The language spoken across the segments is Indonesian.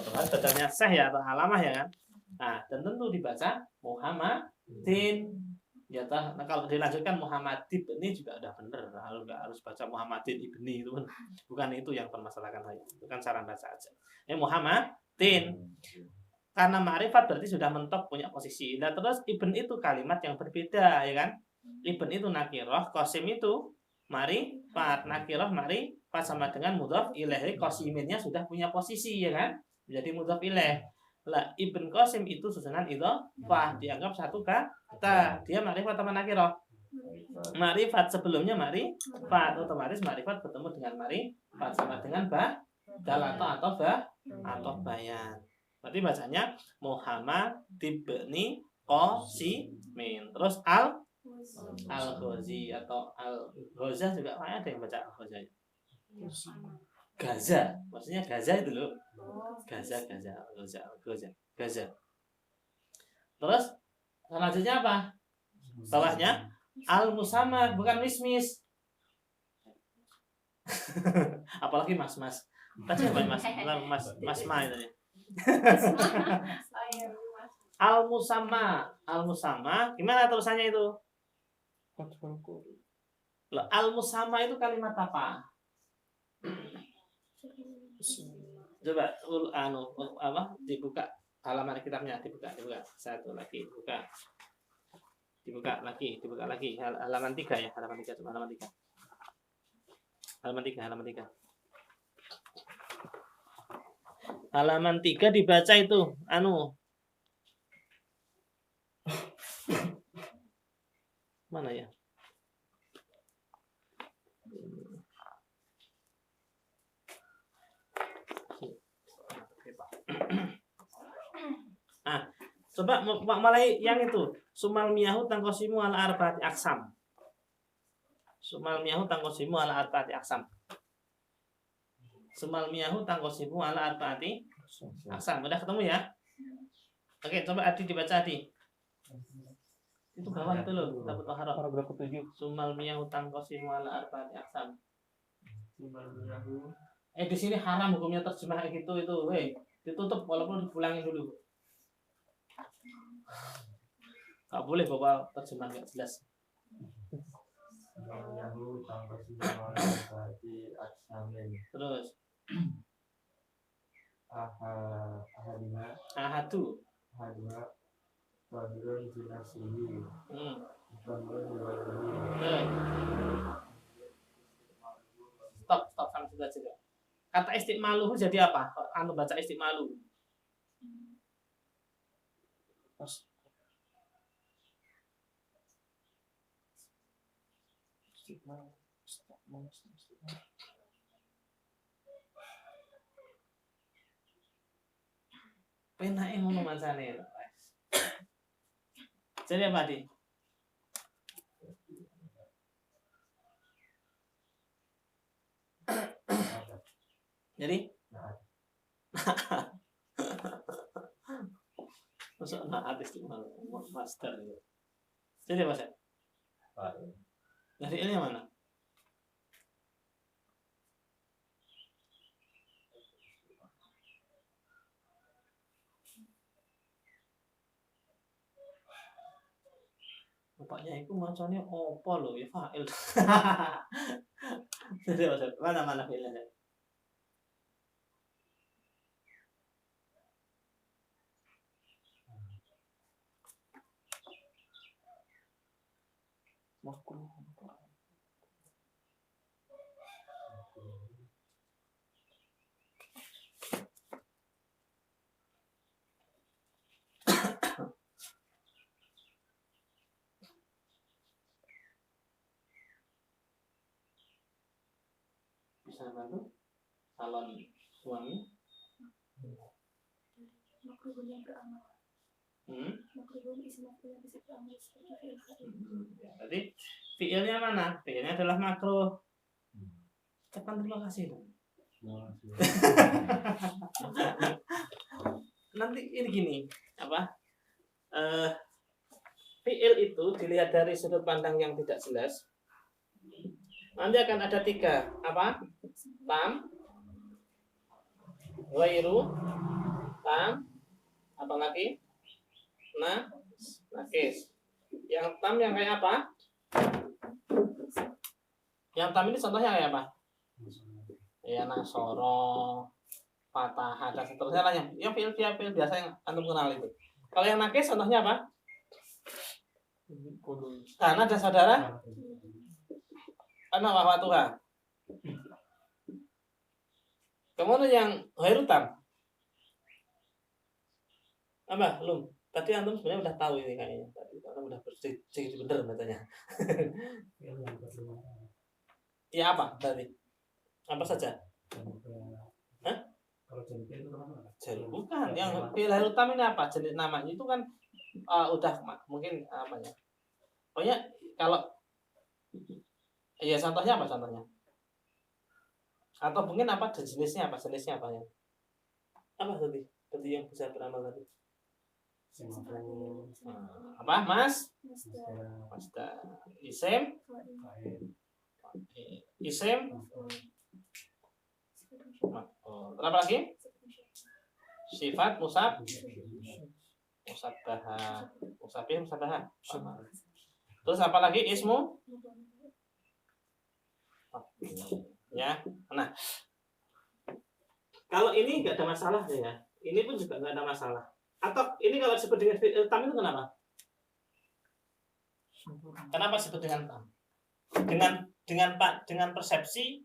otomatis bacanya syekh ya atau alamah ya kan. Nah, dan tentu dibaca Muhammadin. Ya, nah, kalau dilanjutkan Muhammad ibni juga udah bener. Nggak harus baca Muhammadin ibni, itu bukan itu yang permasalahkan saya. Itu kan cara baca aja. Muhammadin. Karena ma'rifat berarti sudah mentok punya posisi. Nah, terus ibn itu kalimat yang berbeda ya kan. Ibn itu nakiroh, qasim itu ma'rifat. Nakiroh ma'rifat sama dengan mudhaf ilaih. Qasiminnya sudah punya posisi ya kan. Jadi mudhaf ilaih. Lah, ibn qasim itu susunan idhofah, dianggap satu kata. Dia ma'rifat atau nakiroh? Ma'rifat, sebelumnya ma'rifat, otomatis ma'rifat bertemu dengan ma'rifat sama dengan atau bayan. Berarti bacanya Muhammad ibni Qasimin. Terus al-Ghazi atau al-Ghazah juga ada yang baca al-Ghazah. Gaza, maksudnya Gaza itu loh. Gaza. Terus selanjutnya apa? Bawahnya al-musamma, bukan mismis. Apalagi mas-mas. Tadi apa mas ma itu ya. Al-musamma gimana tulisannya itu? Al-musamma itu kalimat apa? Coba dibuka halaman kitabnya, dibuka satu lagi, dibuka lagi halaman 3 ya, halaman 3 halaman 3 dibaca itu mana ya? Coba mulai yang itu. Sumal miyahu tangkosimu ala arba'ati aksam. Sumal miyahu tangkosimu ala arba'ati aksam. Udah ketemu ya? Oke, coba Adi dibaca Adi. Itu bawah itu loh, tabut taharah. Paragraf 7. Sumal miyahu tangkosimu ala arba'ati aksam. Sumal miyahu. Di sini haram hukumnya terjemah kayak gitu itu. Ditutup walaupun dipulangin dulu. Gak boleh bawa terjemahan gak jelas. Terus ahadu stop sampai sudah juga. Kata istiqmaluhu jadi apa? Baca istiqmalu. Penake ngono macane. Jadi apa Di? Jadi masuk artis itu master gitu. Jadi apa sih? Dari ini mana? Bapaknya itu macamnya opo loh ya fa'il. Jadi apa? Mana filenya? Makruh. Bisa bantu calon suami makruhnya beramal. Makruhun isi makruhnya bisa beramal seperti fi'il. Jadi fi'ilnya mana? Fi'ilnya adalah makruh. Cepat terima kasih dong. Nanti ini gini apa? Fi'il itu dilihat dari sudut pandang yang tidak jelas. Nanti akan ada 3 apa? Tam, ghairu, tam, apa lagi? Nakis. Yang tam yang kayak apa? Yang tam ini contohnya kayak apa? Ya nasoro, patah, dan seterusnya lah yang fiil biasa yang antum kenal itu. Kalau yang nakis contohnya apa? Karena ada saudara. Karena wahwa Tuhan. Kemudian yang khairutam. Apa? Belum. Tadi antum sebenarnya udah tahu ini kayaknya. Tadi antum udah bersih bener katanya. Ya apa tadi? Apa saja? Hah? Jadi bukan. Yang fiil khairutam ini apa? Jenis namanya itu kan udah mungkin apa ya? Pokoknya kalau ya contohnya apa contohnya? Atau mungkin apa jenisnya apa ya? Apa tadi? Tadi yang bisa beramal tadi? Apa Mas? Masdar. Isim? Apa lagi? Sifat musabbaha. Terus apa lagi? Ismu? Ya. Nah, kalau ini nggak ada masalah ya. Ini pun juga nggak ada masalah. Atau ini kalau disebut dengan fi'il tam itu kenapa? Kenapa disebut dengan tam? Dengan persepsi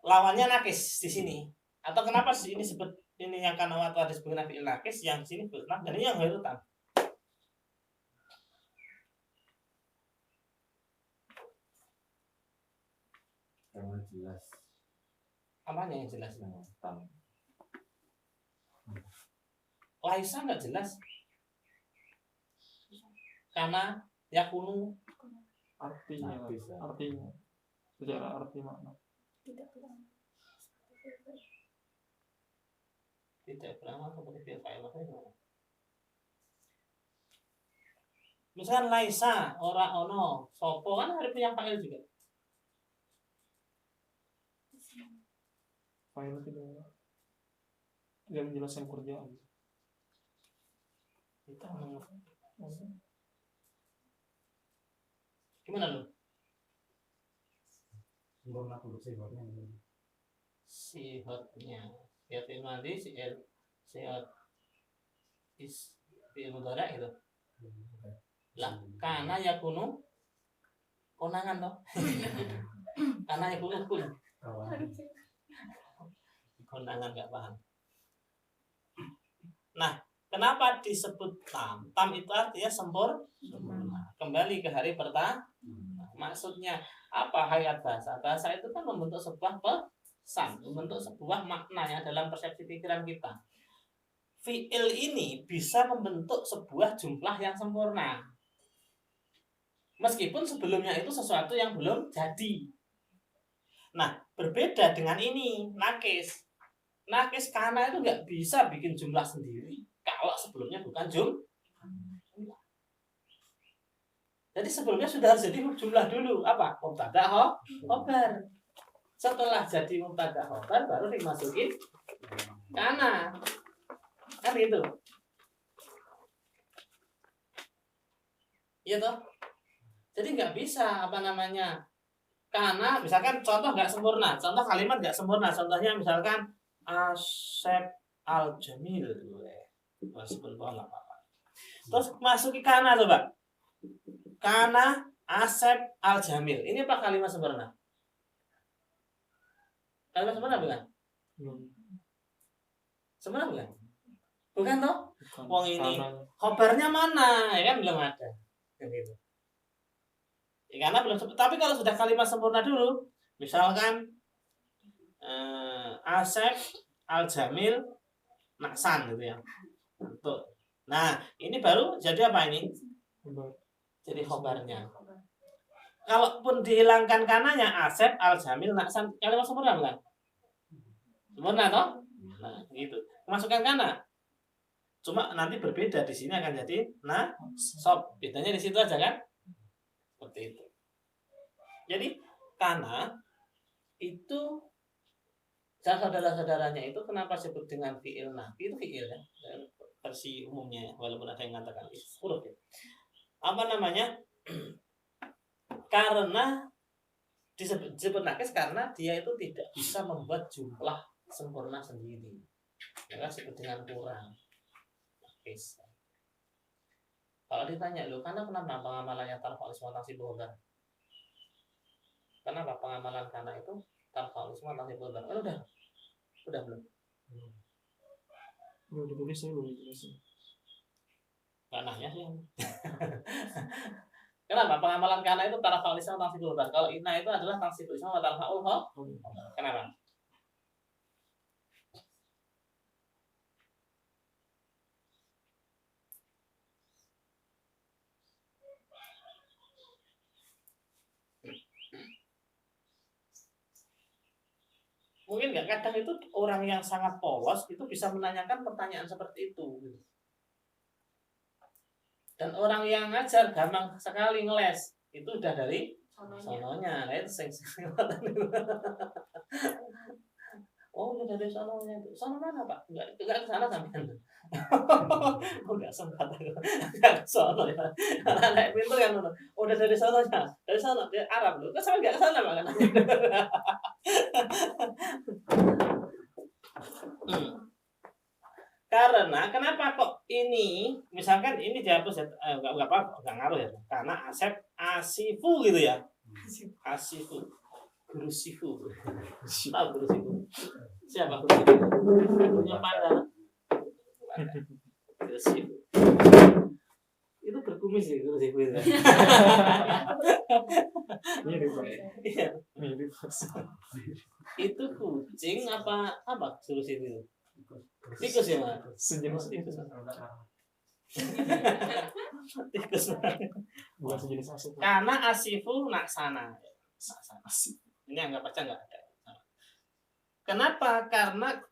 lawannya nakis di sini. Atau kenapa ini sebut ini yang karena waktu ada disebut dengan fi'il nakis, yang sini fi'il tam dan ini yang ghairu tam. Karena jelas. Apanya yang jelas? Tam. Laisa nggak jelas. Karena yakunu artinya secara arti makna tidak beramal seperti fi'il fa'il. Misalkan laisa ora ono sopo kan harus yang fa'il juga. fa'il tidak menjelaskan kerjaan. Kita gimana lu? Sempurna sifatnya. Sifatnya. Sihat mandi sihat fi'il mudhari' gitu. Lah, karena yakunu konangan toh. Karena yakunu kun. Konangan enggak paham. Nah, kenapa disebut tam? Tam itu artinya sempurna. Kembali ke hari pertama. Maksudnya apa hayat bahasa? Bahasa itu kan membentuk sebuah pesan, membentuk sebuah makna yang dalam persepsi pikiran kita. Fi'il ini bisa membentuk sebuah jumlah yang sempurna. Meskipun sebelumnya itu sesuatu yang belum jadi. Nah, berbeda dengan ini, nakis. Nakis karena itu nggak bisa bikin jumlah sendiri kalau sebelumnya bukan jumlah. Jadi sebelumnya sudah harus jadi jumlah dulu. Apa? Mubtada khobar. Setelah jadi mubtada khobar baru dimasukin kana. Kan gitu. Iya toh? Jadi nggak bisa karena misalkan contoh nggak sempurna, contoh kalimat nggak sempurna, contohnya misalkan Asep al-Jamil, meskipun nggak apa-apa. Terus masuki kana coba, kana Asep al-Jamil, ini apa kalimat sempurna? Kalimat sempurna bukan? Sempurna bukan? Bukan toh? Wong ini khobarnya mana? Ya kan belum ada, kan gitu. Ya, karena belum sempat. Tapi kalau sudah kalimat sempurna dulu, misalkan Asep al-Jamil naksan gitu ya. Nah, ini baru jadi apa ini? Jadi khobarnya. Kalaupun dihilangkan kananya Asep al-Jamil naksan, kalimat sempurna bukan? Sempurna toh? Nah, gitu. Masukkan kana. Cuma nanti berbeda di sini akan jadi sob. Bedanya di situ aja kan? Seperti itu. Jadi kana itu saudara-saudaranya itu kenapa disebut dengan fi'il nafi? Itu fi'il ya, versi umumnya, walaupun ada yang mengatakan huruf ya. Apa namanya? Karena disebut nakis karena dia itu tidak bisa membuat jumlah sempurna sendiri, maka disebut dengan kurang. Nakis. Kalau ditanya lo, kenapa pengamalannya tarfa'ul isma tansibul khabar? Kenapa pengamalan karena itu tarfa'ul isma tansibul khabar? Udah belum? Belum ditulis, saya belum ditulis. Kanahnya sih. Kenapa pengamalan kana itu tarfa'ul isma tansibul khabar? Kalau inna itu adalah tansibul isma wa tarfa'ul khabar. Kenapa? Mungkin nggak, kadang itu orang yang sangat polos itu bisa menanyakan pertanyaan seperti itu. Dan orang yang ngajar gampang sekali ngeles, itu udah dari sononya. Nah itu oh udah dari sononya. Sono mana Pak? Enggak ke sana sampean. Oh enggak sempat aku. Enggak ke sono ya. Anak pintar kan udah dari sononya. Dari sono dia Arab loh. Kok sampe enggak ke sana Pak? Karena kenapa kok ini misalkan ini dihapus ya, enggak ngaruh ya, karena asifu gitu ya, asifu, guru sifu, tahu guru sifu siapa guru sifu? Punya pada guru sifu itu berkumis ya guru sifu itu. Iya, itu kucing apa guru sifu itu? Tikus ya Mas? Sejenis tikus. Tikus. Bukan sejenis asif. Karena asifu naksana. Ini anggap aja nggak ada. Kenapa?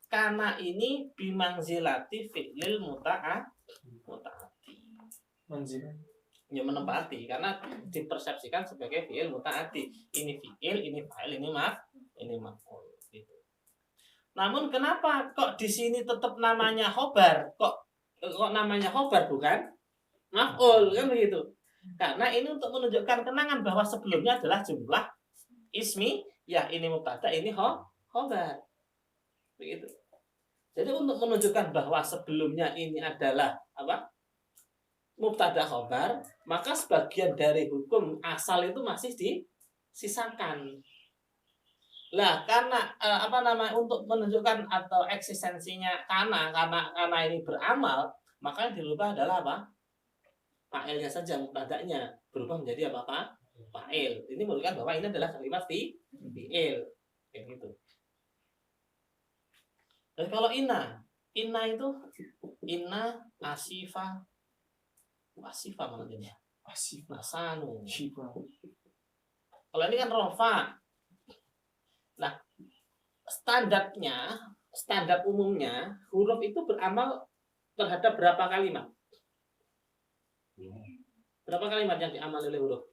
Karena ini bimangzilati fi'lil muta'ati. Manzil. Ya menempati karena dipersepsikan sebagai fi'il muta'ati. Ini fi'il, ini fa'il, ini maf'ul. Gitu. Namun kenapa kok di sini tetap namanya khobar? Kok namanya khobar bukan maf'ul kan begitu? Karena ini untuk menunjukkan kenangan bahwa sebelumnya adalah jumlah ismi, ya ini mubtada, ini khobar. Begitu. Jadi untuk menunjukkan bahwa sebelumnya ini adalah apa? Mubtada khobar, maka sebagian dari hukum asal itu masih disisakan. Lah karena untuk menunjukkan atau eksistensinya karena ini beramal, maka yang dirubah adalah apa? Fa'ilnya saja, mubtada'nya berubah menjadi apa? Fa'il. Ini menunjukkan bahwa ini adalah kalimat fi'il. Kayak gitu. Dan kalau inna itu inna asifa maksudnya. Asifa. Asanu. Shifa. Kalau ini kan rofa. Nah, standar umumnya huruf itu beramal terhadap berapa kalimat? Berapa kalimat yang diamal oleh huruf?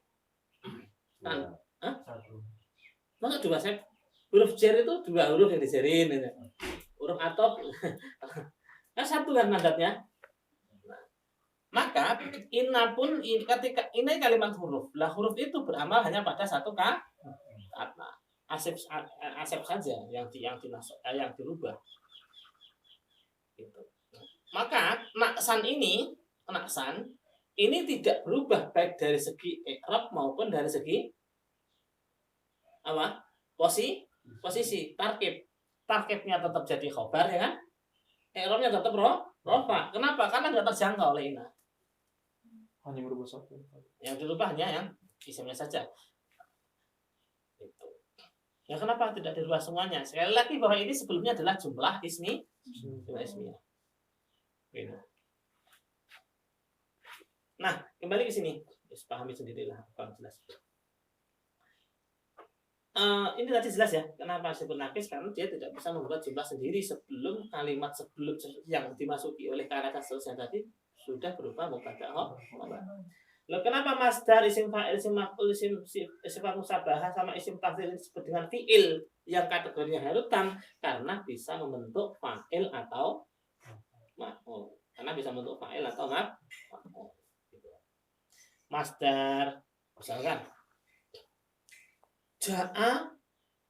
Masa dua set? Huruf jar itu dua huruf yang dijarin. Huruf atop. Kan satu kan mandatnya. Maka inna pun ketika ini kalimat huruf. Lah huruf itu beramal hanya pada satu kata. Asep saja yang dirubah. Gitu. Maka naksan ini tidak berubah baik dari segi i'rab maupun dari segi apa? Posisi tarkibnya tetap jadi khobar ya kan? I'rabnya tetap rofa. Kenapa? Karena nggak terjangkau oleh inna. Hanya berubah satu. Yang dirubah hanya yang isimnya saja. Itu. Ya kenapa tidak dirubah semuanya? Sekali lagi bahwa ini sebelumnya adalah jumlah ismiyah. Nah, kembali ke sini. Pahami sendirilah, kurang jelas. Ini tadi jelas ya, kenapa disebut nakis? Karena dia tidak bisa membuat jumlah sendiri sebelum kalimat yang dimasuki oleh kata seterusnya tadi sudah berupa mubtada khobar. Loh, kenapa masdar, isim fa'il, isim maf'ul, sifat musabahah sama isim tafdhil disebut dengan fi'il yang kategorinya harutan? Karena bisa membentuk fa'il atau maf'ul. Karena bisa membentuk fa'il atau maf'ul. Gitu. Masdar, misalkan Ja'a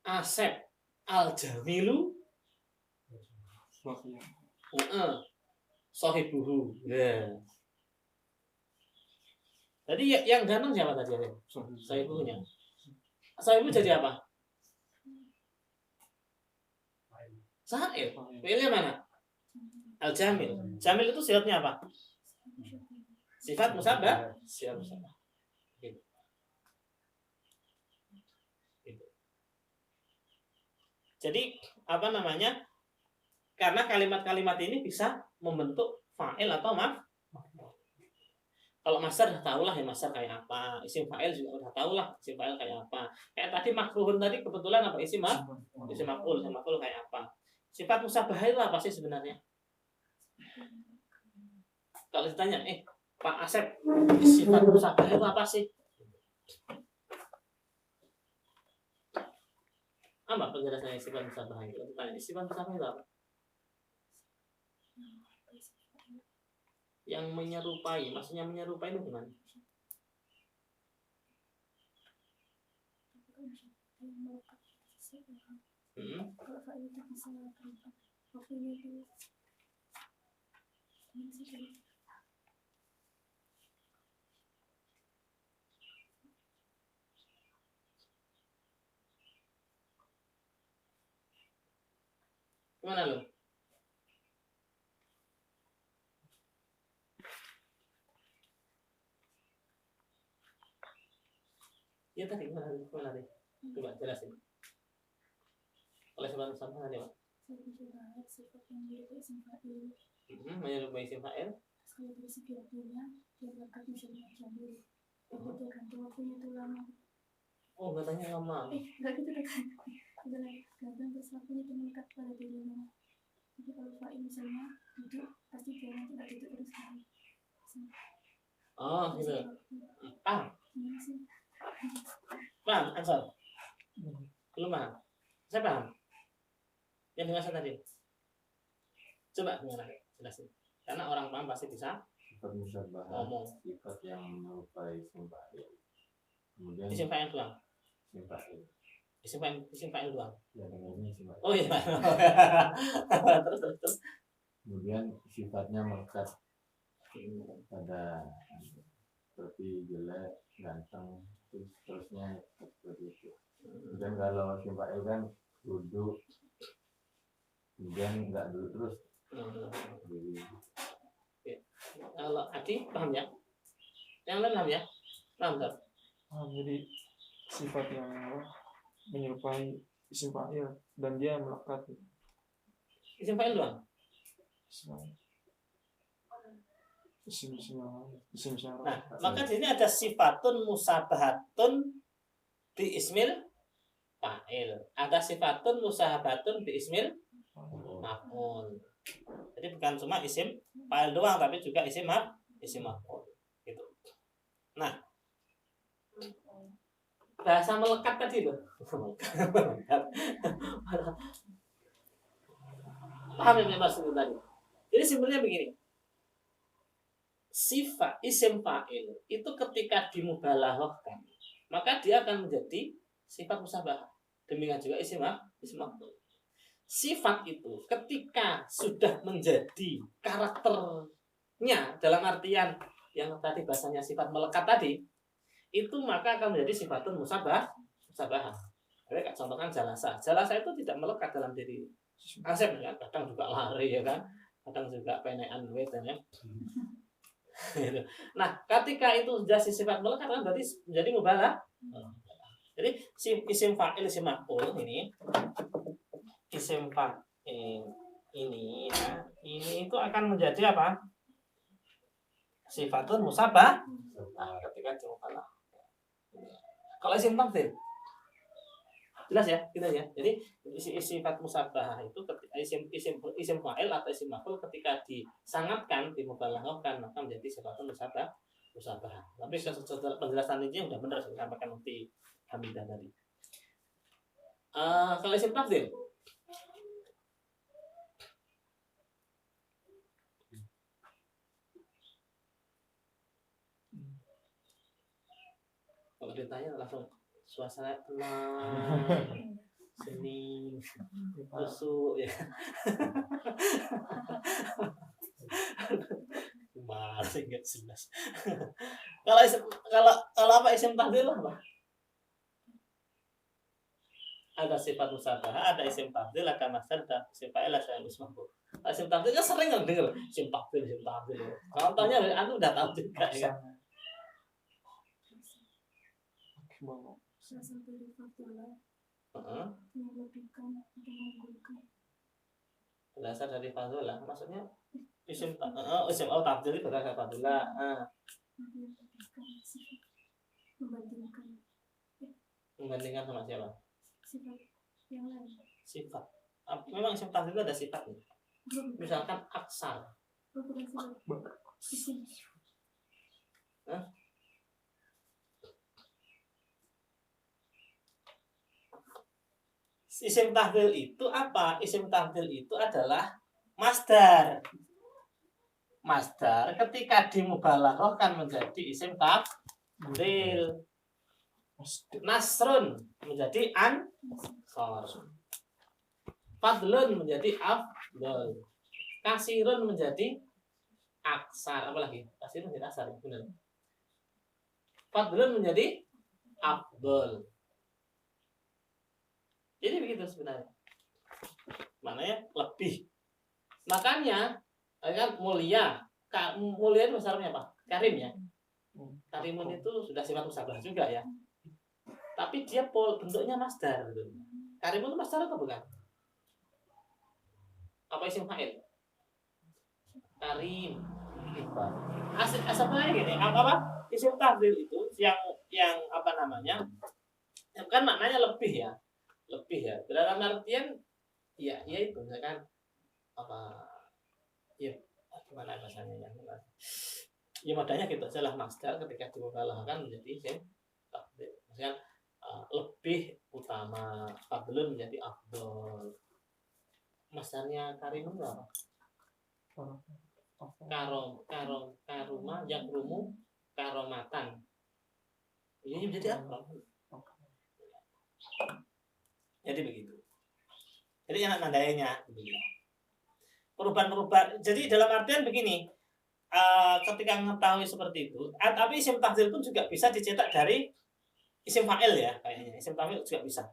Asep al-jamilu sohibuhu. Yeah. Jadi yang ganteng siapa tadi? Sohibuhunya. Sohibu jadi apa? Sa'il. Fi'ilnya mana? Al-jamil. Jamil itu sifatnya apa? Sifat musabah. Sifat musabah. Gitu. Gitu. Jadi apa namanya? Karena kalimat-kalimat ini bisa membentuk fa'il atau maf'ul. Kalau masdar udah tahu lah ya masdar kayak apa, isim fa'il juga udah tahu lah isim fa'il kayak apa. Kayak tadi makruhun tadi kebetulan apa isim maf'ul kayak apa. Sifat musabah itu apa sih sebenarnya? Kalau ditanya, Pak Asep, sifat musabah itu apa sih? Apa penjelasannya sifat musabah itu? Ditanya, sifat musabah itu apa? Yang menyerupai, maksudnya menyerupai itu gimana? Kalau fa'il itu bisa berubah. Waktunya itu Gimana lo? Ya tadi gimana tadi? Coba jelasin. Oleh sebab sama tadi, Pak. sifat yang menyerupai isim fa'il. Menyerupai isim fa'il. Kalau dari segi waktunya, dia berangkat misalnya jamil. Itu tergantung waktunya itu lama. Oh, katanya lama. Enggak gitu kan. Tergantung terus waktunya itu mengikat pada dirinya. Jadi kalau fa'il misalnya duduk, pasti dia nanti nggak duduk terus kan. Oh, gitu. Paham? Iya sih. Paham, Ansor? Belum paham? Saya paham. Yang dengar saya tadi. Coba gimana? Jelasin. Karena orang paham pasti bisa Sifat musyabahah, ngomong. sifat yang menyerupai isim fa'il. Kemudian Isim fa'il doang. isim fa'il. Isim fa'il doang. Ya dengannya isim fa'il. Oh iya. terus. Kemudian sifatnya melekat pada seperti jelek, ganteng, terusnya seperti itu. Kemudian kalau isim fa'il kan duduk, kemudian nggak duduk terus. Jadi Kalau Adi paham ya? Yang lain paham ya? Paham tak? Jadi sifat yang menyerupai isim fa'il dan dia melekat. Isim fa'il doang. Isim syarat. Nah, maka di sini ada sifatun musabahatun bi ismil fa'il. Ada sifatun musahabatun bi ismil maf'ul. Jadi bukan cuma isim fa'il doang, tapi juga isim maf'ul. Gitu. Nah, bahasa melekat tadi loh. Paham yang maksud tadi? Jadi sebenarnya begini. Sifat isim fa'il itu ketika dimubalaghahkan, maka dia akan menjadi sifat musabahah. Demikian juga isim maf'ul. Sifat itu ketika sudah menjadi karakternya dalam artian yang tadi bahasanya sifat melekat tadi, itu maka akan menjadi sifatun musabahah. Jadi contohkan jalasa. Jalasa itu tidak melekat dalam diri Asep ya, kadang juga lari ya kan, kadang juga penekan wetan ya. Nah, ketika itu sudah sifat melekat kan berarti menjadi mubalah. Jadi isim fa'il isim maf'ul ini isim fa'il ini ya, ini itu akan menjadi apa? Sifatun musabah. Nah, ketika dimubalah. Kalau isim tafdhil jelas ya, gitu ya. Jadi sifat musabah itu ketika isim fa'il atau isim maf'ul ketika disangatkan, dimubalaghahkan maka menjadi sifatun musabah. Tapi setelah penjelasan ini udah benar saya sampaikan nanti Hamidah tadi. Kalau isim tafdhil kalau ditanya langsung suasana tenang, seni, kusuk ya. Masih nggak jelas. kalau apa isim tafdhil apa? Ada sifat musabah, ada isim tafdhil, ada masdar, ada isim fa'il, ada isim maf'ul. Isim tafdhil kan sering kan dengar isim tafdhil, isim tafdhil. Contohnya aku udah tahu juga ya. Salah satu dari faktornya Heeh. melebihkan atau mengunggulkan. Berasal dari fadhila, maksudnya isim isim tafdhil itu berasal dari fadhila. Melebihkan sifat Membandingkan sama siapa? sifat yang lain. Sifat. Memang isim tafdhil itu ada sifatnya. Misalkan aksar. Bukan sifat isim. Isim tafdhil itu apa? Isim tafdhil itu adalah masdar. Masdar ketika dimubalaghahkan menjadi isim tafdhil. Nasrun menjadi ansor. Fadlun menjadi afdal. Kasirun menjadi aksar. Apa lagi? Kasirun menjadi aksar, benar. Fadlun menjadi afdal. Jadi begitu sebenarnya. Maknanya lebih. Makanya kan mulia. Mulia itu besarnya apa? Karim ya. Karimun itu sudah sifat musabah juga ya. Tapi dia bentuknya masdar gitu. Karimun itu masdar atau bukan? Apa isim fa'il? Karim. Asalnya gini, apa? Isim tafdhil itu yang apa namanya? Kan maknanya lebih ya. Lebih ya. Dalam artian ya itu misalkan apa? Ya gimana bahasanya ya? Ya modalnya gitu salah masdar ketika dimubalaghahkan menjadi isim tafdhil. Misalkan lebih utama, fadlun menjadi afdal. Masdarnya karimun apa? Karuma yakrumu karomatan. Ini menjadi apa? Jadi begitu. Jadi enak nandainya begitu. Perubahan-perubahan. Jadi dalam artian begini, ketika mengetahui seperti itu, tapi isim tafdhil pun juga bisa dicetak dari isim fa'il ya kayaknya. Isim fa'il juga bisa.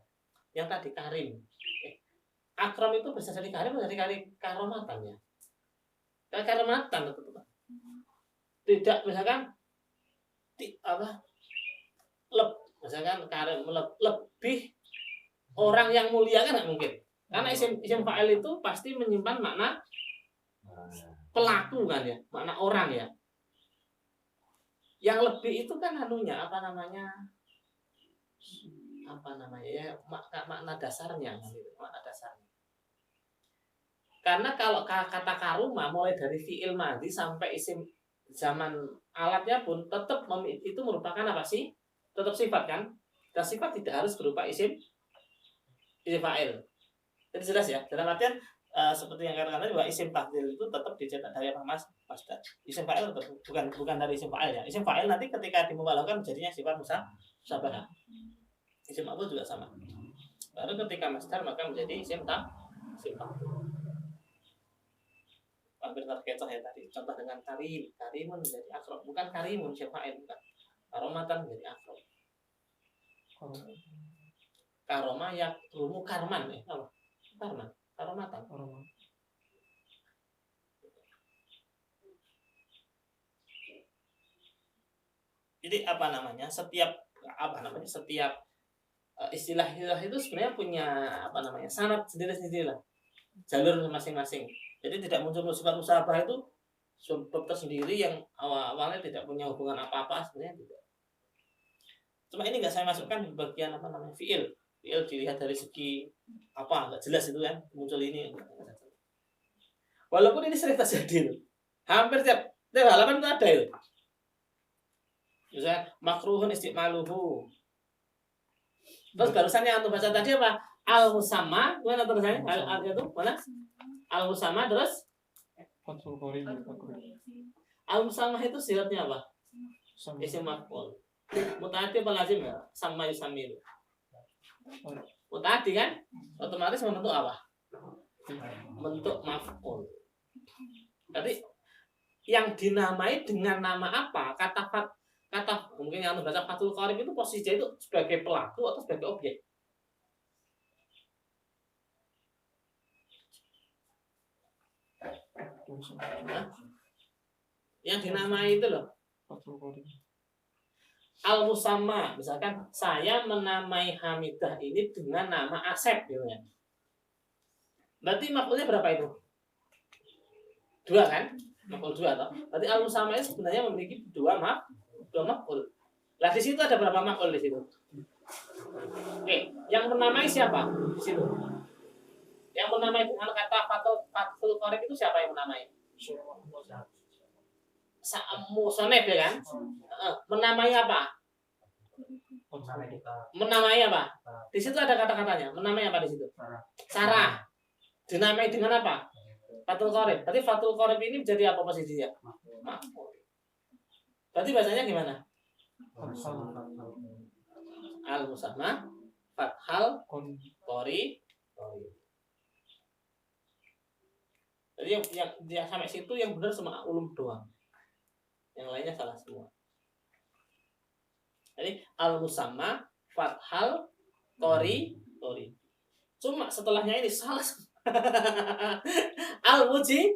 Yang tadi karim. Akram itu bisa dari karim atau dari karomatan ya. Karomatan betul. Tidak misalkan misalkan karim lebih orang yang mulia kan nggak mungkin. Karena isim fa'il itu pasti menyimpan makna pelaku kan ya, makna orang ya. Yang lebih itu kan anunya apa namanya ya makna dasarnya gitu, makna dasarnya. Karena kalau kata karuma mulai dari fi'il madhi sampai isim zaman alatnya pun tetap itu merupakan apa sih? Tetap sifat kan? Dan sifat tidak harus berupa isim fa'il. Jadi jelas ya. Dalam artian seperti yang katakan tadi bahwa isim tafdhil itu tetap dicetak dari apa masdar. Isim fa'il bukan dari isim fa'il ya. Isim fa'il nanti ketika dimubalaghahkan menjadinya sifat musabah. Isim maf'ul juga sama. Baru ketika masdar maka menjadi isim tafdhil. Hampir terkecoh ya tadi. Contoh dengan karim. Karimun menjadi akram. Bukan karimun isim fa'il bukan. Karomatan menjadi akram. Karoma yakrumu karman apa? Karman. Karomatan. Jadi apa namanya? Setiap istilah itu sebenarnya punya apa namanya? Sanad sendiri-sendiri lah. Jalur masing-masing. Jadi tidak muncul sifat musabah itu sebab tersendiri yang awalnya tidak punya hubungan apa-apa sebenarnya tidak. Cuma ini nggak saya masukkan di bagian apa namanya fiil. Fiil dilihat dari segi apa nggak jelas itu kan muncul ini. Walaupun ini sering terjadi, hampir tiap halaman itu ada itu. Misalnya makruhun istimaluhu. Terus barusan yang antum baca tadi apa? Al-musamma, mana tulisannya? Al itu mana? Al-musamma terus Fathul Qorib takrib. al-musamma itu sifatnya apa? Sama Isim maf'ul. Mutaati apa lazim ya? Sama yusamilu. Mutaati kan? Otomatis membentuk apa? Bentuk maf'ul. Jadi yang dinamai dengan nama apa? Kata mungkin yang baca Fathul Qorib itu posisinya itu sebagai pelaku atau sebagai objek. Nah, yang dinamai itu loh. Fathul Qorib. Al-musamma, misalkan saya menamai Hamidah ini dengan nama Asep gitu ya. Berarti maf'ulnya berapa itu? 2 kan? Maf'ul 2 toh. Berarti al-musamma itu sebenarnya memiliki 2 maf'ul. Lah di situ ada berapa maf'ul di situ? Oke, yang menamai siapa di situ? Yang menamai dengan kata Fathul Qorib itu siapa yang menamai? Musonef ya kan? Menamai apa? Menamai apa? Di situ ada kata-katanya. Menamai apa di situ? Sarah. Dinamai dengan apa? Fathul Qorib. Berarti Fathul Qorib ini menjadi apa posisinya? Maf'ul. Berarti bahasanya gimana? Al-musamma fathal qori. Jadi yang sampai situ yang benar cuma ulum doang. Yang lainnya salah semua. Jadi al-musamma fathal qori. Cuma setelahnya ini salah. Al-mujib.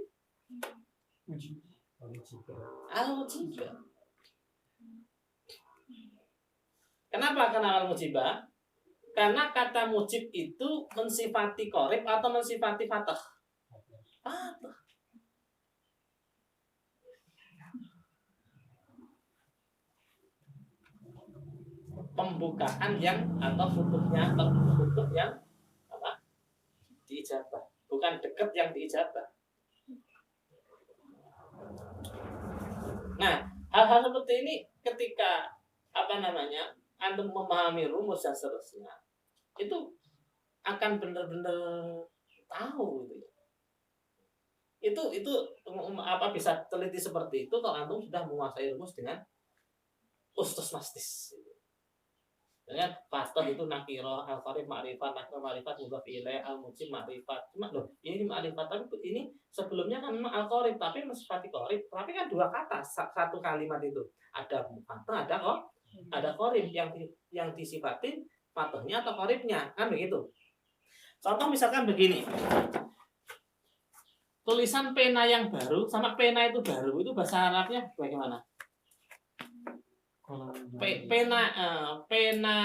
Kenapa al-mujibah? Karena kata mujib itu mensifati qorib atau mensifati fathah. Pembukaan yang atau futuhnya atau futuh yang apa? Diijabah, bukan dekat yang diijabah. Nah, hal-hal seperti ini ketika antum memahami rumus dan seterusnya, itu akan benar-benar tahu gitu ya. Itu apa bisa teliti seperti itu kalau antum sudah menguasai rumus dengan ustus mastis. Dengan fathah itu nakiro, al-qorib ma'rifat, nakiro ma'rifat, mudhaf ilaih, al-mujib ma'rifat. Cuma loh, ini ma'rifat, tapi ini sebelumnya kan memang al-qorib, tapi mensifati qorib. Tapi kan 2 kata, satu kalimat itu. Ada fathah, ada qorib yang disifatin fathahnya atau qoribnya, kan begitu. Contoh misalkan begini. Tulisan pena yang baru sama pena itu baru, itu bahasa Arabnya bagaimana? Penanya pena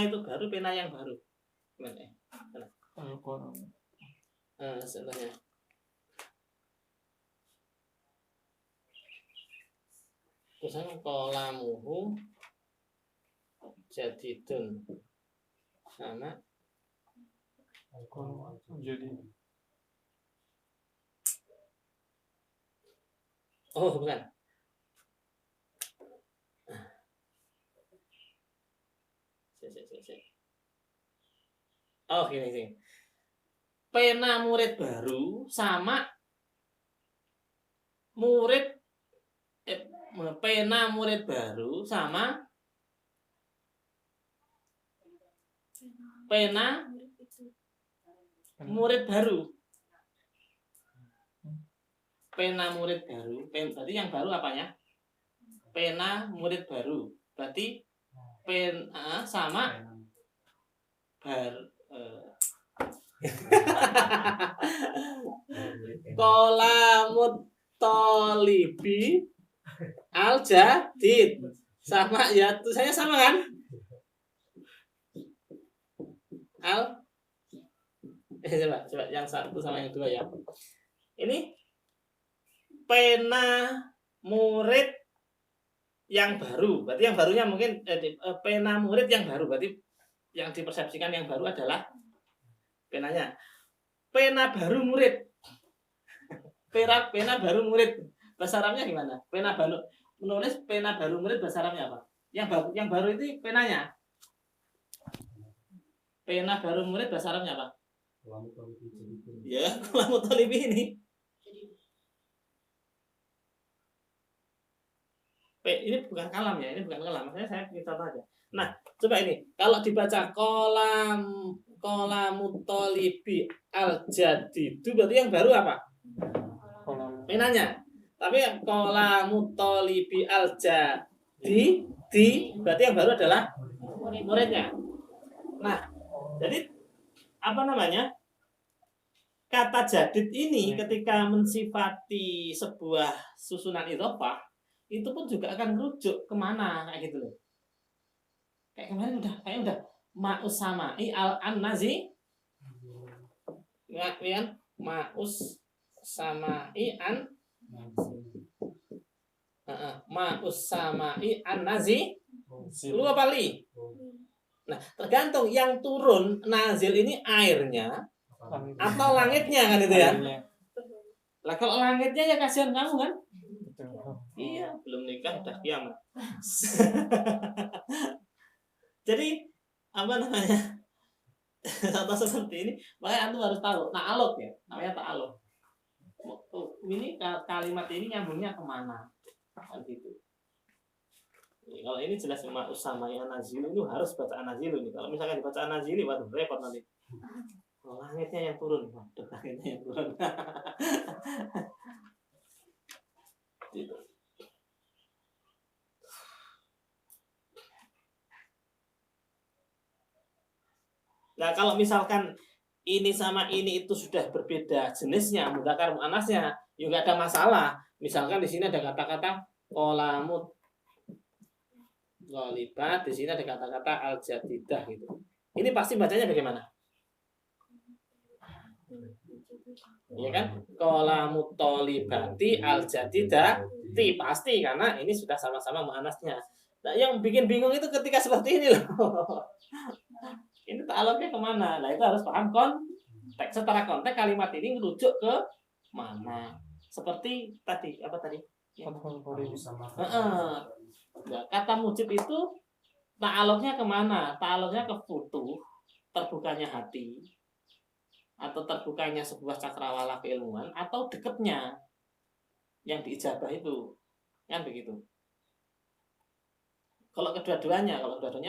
itu baru, pena yang baru. Gimana? Sebenarnya. Misalnya kolamuhu jadidun sama jadi bukan. Gini. Pena murid baru sama pena murid baru sama pena murid baru. Pena murid baru. Berarti yang baru apanya? Pena murid baru. Berarti pena sama kolamut tolibi al jadid sama ya tulisannya sama kan? Coba yang 1 sama yang 2 ya. Ini pena murid yang baru. Berarti yang barunya mungkin pena murid yang baru. Berarti yang dipersepsikan yang baru adalah penanya. Pena baru murid. pena baru murid. Bahasa Arabnya gimana? Menulis pena baru murid bahasa Arabnya apa? Yang baru itu penanya. Pena baru murid bahasa Arabnya apa? Ya, kalamu talibi ini. Ini bukan kalam ya, ini bukan kalam. Makanya saya bikin contoh aja. Nah, coba ini. Kalau dibaca kolamu talibi al-jadid, itu berarti yang baru apa? Kolam. Penanya. Tapi yang kolamu talibi al-jadid, berarti yang baru adalah muridnya. Nah, jadi apa namanya? Kata jadid ini ketika mensifati sebuah susunan idhofah, itu pun juga akan merujuk kemana kayak gitu loh. Kayak kemarin udah ma'us sama'i al-nazi, kan? Ma'us sama'i ma'us sama'i an-nazi, lu apa li? Nah, tergantung yang turun nazil ini airnya atau langitnya kan itu ya. Lah kalau langitnya ya kasihan kamu kan? Iya, belum nikah udah kiamat. Jadi apa namanya? Contoh seperti ini, makanya antum harus tahu. Ta'aluk ya, namanya ta'aluk. Ini kalimat ini nyambungnya kemana? Kan gitu. Kalau ini jelas sama usama yang nazil itu harus baca nazil ini. Kalau misalkan dibaca nazil, waduh repot nanti. Langitnya yang turun, waduh langitnya yang turun. Gitu. Nah kalau misalkan ini sama ini itu sudah berbeda jenisnya, mudzakkar muannasnya, ya nggak ada masalah. Misalkan di sini ada kata-kata qolamut ghalibat, di sini ada kata-kata al-jadidah gitu. Ini pasti bacanya bagaimana? Ya kan? Qolamut thalibati al-jadidati pasti karena ini sudah sama-sama muannasnya. Nah, yang bikin bingung itu ketika seperti ini loh. Ini ta'aluknya kemana? Nah itu harus paham konteks. Setelah konteks kalimat ini merujuk ke mana? Seperti tadi apa tadi? Ya, kata mujib itu ta'aluknya kemana? Ta'aluknya ke futuh, terbukanya hati, atau terbukanya sebuah cakrawala keilmuan, atau dekatnya yang diijabah itu, kan begitu. Kalau kedua-duanya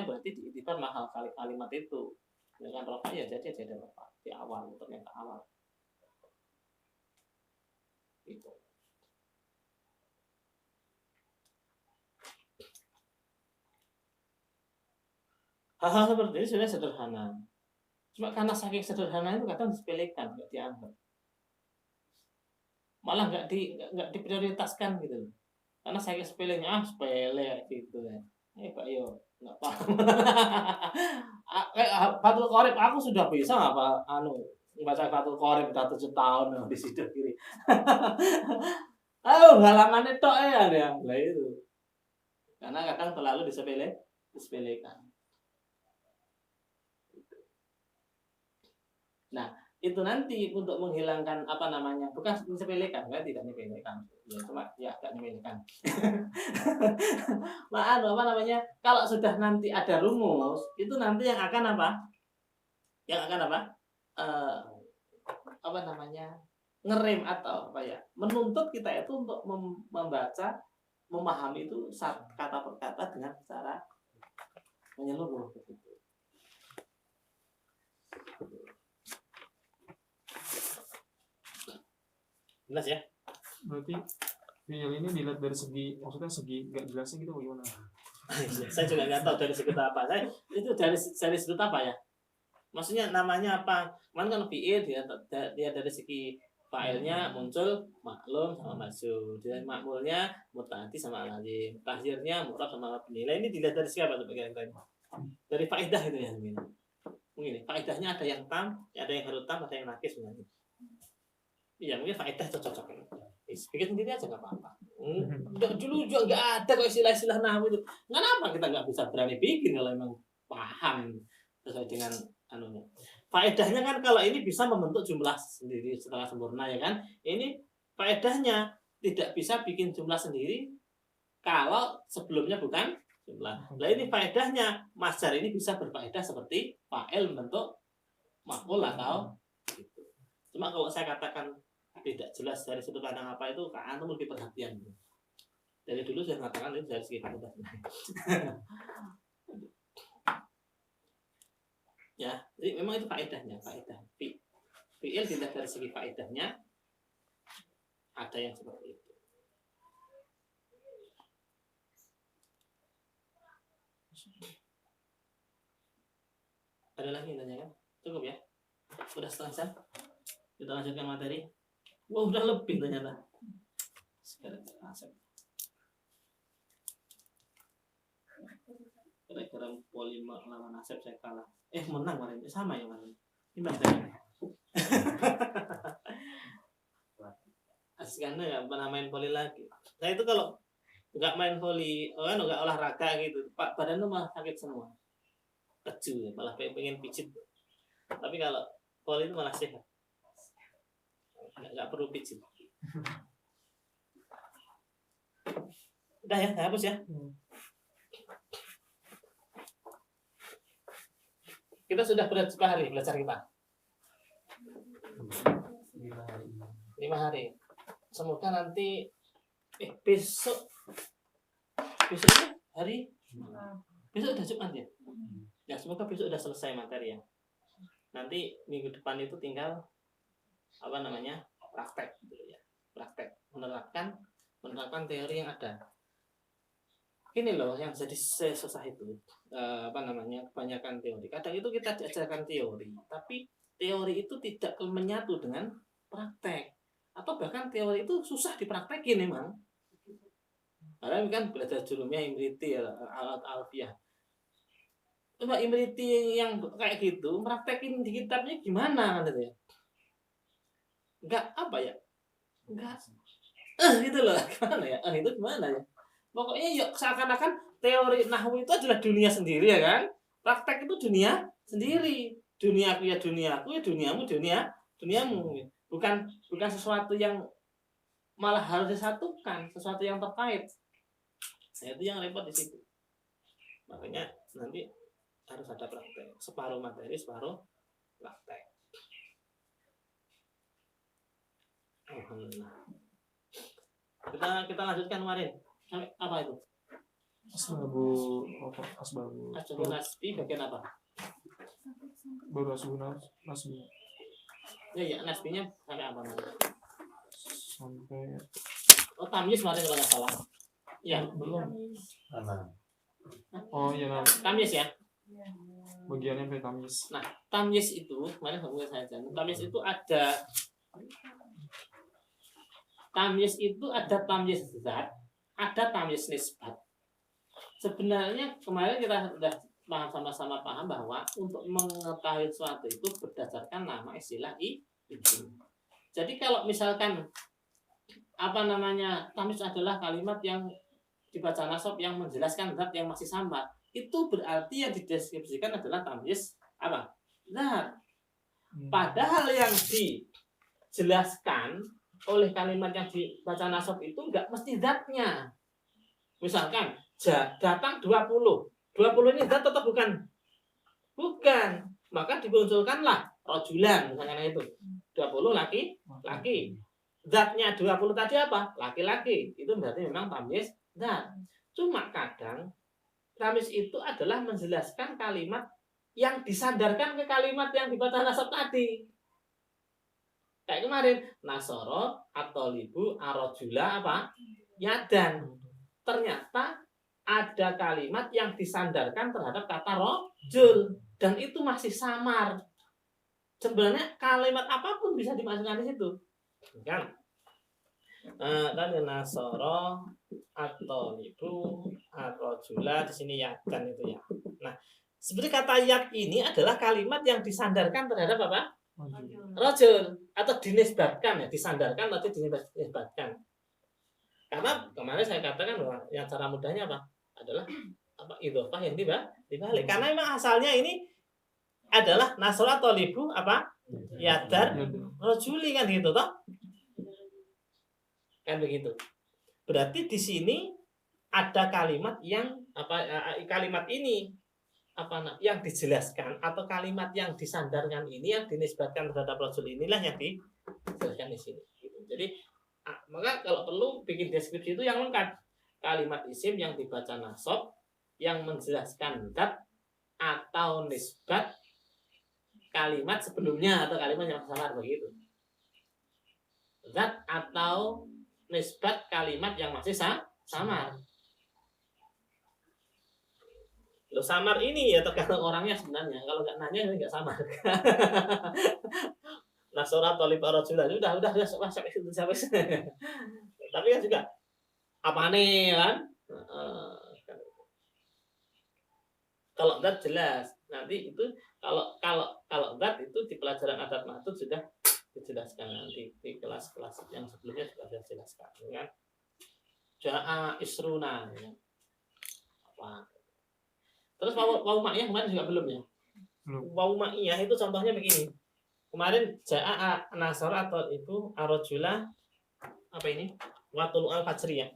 berarti diiktibar mahal kalimat itu. Dengan rofa ya jadi rofa di awal, ternyata awal. Gitu. Hal-hal seperti ini sudah sederhana. Cuma karena saking sederhana itu kadang disepelekan, nggak dianggap. Malah nggak diprioritaskan gitu. Karena saking sepelenya sepele gitu ya. Pak yo nggak paham. Fathul Qorib aku sudah bisa apa baca Fathul Qorib udah 7 tahun di situ kiri. Halamannya tok ya dia. Lah itu. Karena kadang terlalu disepelekan. Nah, itu nanti untuk menghilangkan apa namanya? Bukan disepelekan, kan tidak menyepelekan. Ya cuma ya agak menyepelekan. Maaf apa namanya? Kalau sudah nanti ada rumus, itu nanti yang akan apa? Yang akan apa? Apa namanya? Ngerem atau apa ya? Menuntut kita itu untuk membaca, memahami itu kata per kata dengan cara menyeluruh begitu. Jelas ya? Berarti fiil ini dilihat dari segi, maksudnya segi nggak jelasnya gitu bagaimana? Saya juga nggak tahu dari segi apa. Saya itu dari sudut apa ya? Maksudnya namanya apa? Kemarin kan fiil dia dari segi fa'ilnya muncul maklum sama maksud, dan makmulnya muta'addi sama lazim, takhirnya mu'rab sama mabni. Ini dilihat dari siapa tuh bagian lain? Dari faedah itu ya mungkin. Faedahnya ada yang tam, ada yang harus tam, ada yang nakis sebenarnya. Iya mungkin faedah cocok. Bikin sendiri aja nggak apa-apa. Dulu juga nggak ada kok istilah-istilah nahwu itu. Kenapa kita nggak bisa berani bikin kalau memang paham sesuai dengan anunya. Faedahnya kan kalau ini bisa membentuk jumlah sendiri setelah sempurna ya kan. Ini faedahnya tidak bisa bikin jumlah sendiri kalau sebelumnya bukan jumlah. Nah ini faedahnya masdar ini bisa berfaedah seperti fa'il bentuk maf'ul atau gitu. Cuma kalau saya katakan tidak jelas dari sudut pandang apa itu, antum lebih perhatian. Dari dulu saya mengatakan itu dari segi faedah. Ya, jadi memang itu faedahnya, faedah. Fi'il dilihat dari segi faedahnya ada yang seperti itu. Ada lagi yang tanyakan? Cukup ya? Udah setengah jam? Kita lanjutkan materi. Wah, udah lebih ternyata. Sekarang asap. Kira-kira Polima lawan Asep saya kalah. Menang kemarin. Sama ya kemarin. Gimana tadi? Asik karena nggak pernah main voli lagi. Saya itu kalau nggak main voli, nggak olahraga gitu, Pak badan tuh malah sakit semua. Keju, malah pengen pijit. Tapi kalau voli itu malah sehat. Nggak perlu pijit. Udah ya, saya hapus ya. Kita sudah berapa hari belajar kita? 5 hari. Semoga nanti besok ini hari besok udah Jumat ya. Ya semoga besok udah selesai materi ya. Nanti minggu depan itu tinggal praktek gitu ya. Praktek menerapkan teori yang ada. Ini loh yang jadi susah itu kebanyakan teori. Kadang itu kita diajarkan teori, tapi teori itu tidak menyatu dengan praktek, atau bahkan teori itu susah dipraktekin memang. Karena kan belajar jurumnya Imriti, alat alfiah. Coba Imriti yang kayak gitu, praktekin di kitabnya gimana kan ya? Enggak enggak gitu loh, gimana ya? Itu gimana ya? Pokoknya yuk seakan-akan teori nahwu itu adalah dunia sendiri ya kan? Praktek itu dunia sendiri. Duniaku ya duniaku, ya duniamu duniamu. Bukan sesuatu yang malah harus disatukan, sesuatu yang terkait. Nah, itu yang repot di situ. Makanya nanti harus ada praktek. Separuh materi, separuh praktek. Alhamdulillah. Kita lanjutkan kemarin. Apa itu? Asbabu nasbi bagian apa? Baru nasbi. Ya nasbinya sampai apa? Sampai tamyiz kemarin kalau nggak salah. Ya belum. Mana? Oh iya. Tamyiz ya. Bagiannya sampai tamyiz. Nah tamyiz itu kemarin ngomongin saja. Tamyiz itu ada tamyiz zat, ada tamyiz nisbat. Sebenarnya kemarin kita sudah sama-sama paham bahwa untuk mengetahui sesuatu itu berdasarkan nama istilah itu. Jadi kalau misalkan tamyiz adalah kalimat yang dibaca nasab yang menjelaskan zat yang masih samar, itu berarti yang dideskripsikan adalah tamyiz zat. Padahal yang dijelaskan oleh kalimat yang dibaca nasab itu enggak mesti zatnya. Misalkan datang 20 ini zat atau bukan? Bukan. Maka dimunculkanlah rojulan misalnya itu. 20 laki. Zatnya 20 tadi apa? Laki-laki. Itu berarti memang tamyiz zat. Cuma kadang tamyiz itu adalah menjelaskan kalimat yang disandarkan ke kalimat yang dibaca nasab tadi. Kayak kemarin nasoro atau libu arojula yadan. Ternyata ada kalimat yang disandarkan terhadap kata rojul dan itu masih samar. Sebenarnya kalimat apapun bisa dimasukkan di situ, kan? Tadi nasoro atau libu arojula di sini yadan itu ya. Nah, sebenarnya kata yad ini adalah kalimat yang disandarkan terhadap apa? Rojul atau dinisbatkan ya, disandarkan atau dinisbatkan. Karena kemarin saya katakan bahwa yang cara mudahnya adalah idhofah yang dibalik. Karena memang asalnya ini adalah nasra atau libu yadar rojuli kan gitu toh. Kan begitu. Berarti di sini ada kalimat yang kalimat ini yang dijelaskan atau kalimat yang disandarkan ini yang dinisbatkan terhadap Rasul inilah yang dijelaskan di sini. Gitu. Jadi maka kalau perlu bikin deskripsi itu yang lengkap. Kalimat isim yang dibaca nasab yang menjelaskan zat atau nisbat kalimat sebelumnya atau kalimat yang samar begitu. Zat atau nisbat kalimat yang masih samar. Loh, samar ini ya tergantung orangnya sebenarnya. Kalau nggak nanya ini nggak samar. Nasora tolib arjulah udah sampai tapi kan juga apa nih kan? Kalau zat jelas nanti itu kalau zat itu di pelajaran adat matut sudah dijelaskan nanti di kelas-kelas yang sebelumnya sudah dijelaskan kan. Ja'a isruna ya. Apa? Terus wau ma'iyah kemarin juga belum ya? Belum. Wau ma'iyah itu contohnya begini. Kemarin ja'a nasara atau itu arojula apa ini? Watul al-fajri ya.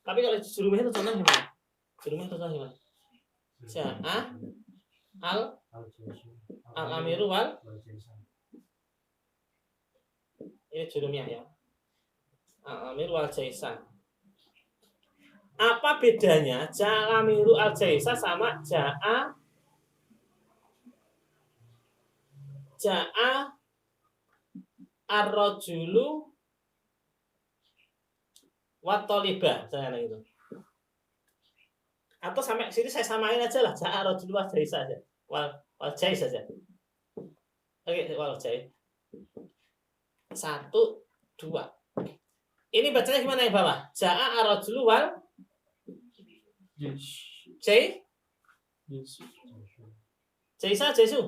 Tapi kalau jurumnya itu contohnya gimana? Jurumnya itu contohnya gimana? Ja'a al-amiru wal ini jurumnya ya. Al-amiru wal jaisa. Apa bedanya ja'a al-amiru al-jaisa sama ja'a ar-rajulu wa talibah misalnya gitu. Atau sampai sini saya samain aja lah ja'a ar-rajulu wa jaisa aja. Wal jaisa saja. Oke, wal jaisa. 1 2. Ini bacanya gimana yang bawah? Ja'a ar-rajulu wal jaisa jaisu.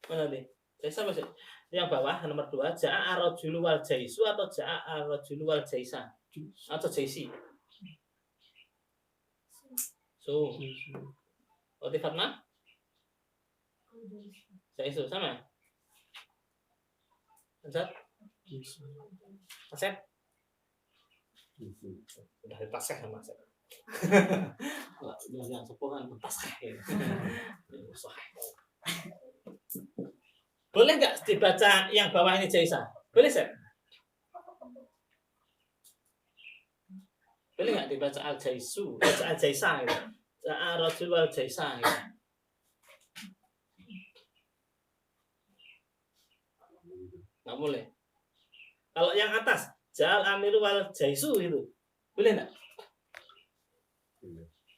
Mana nih? Jaisa apa sih? Yang bawah nomor 2 ja'a ar-rajulu wal jaisu atau ja'a ar-rajulu wal jaisa atau jaisi. So. Roti Fatma? Jaisu sama. Ansat? Asep? Udah ditasih sama Asep. Udah yang sepuhan tasih. Boleh nggak dibaca yang bawah ini Jaisa? Boleh Sep? Boleh nggak dibaca al-jaisu, baca al-jaisa gitu. Rajul wal jaisa gitu. Nggak boleh. Kalau yang atas, ja'al amiru wal jaisu gitu. Boleh nggak?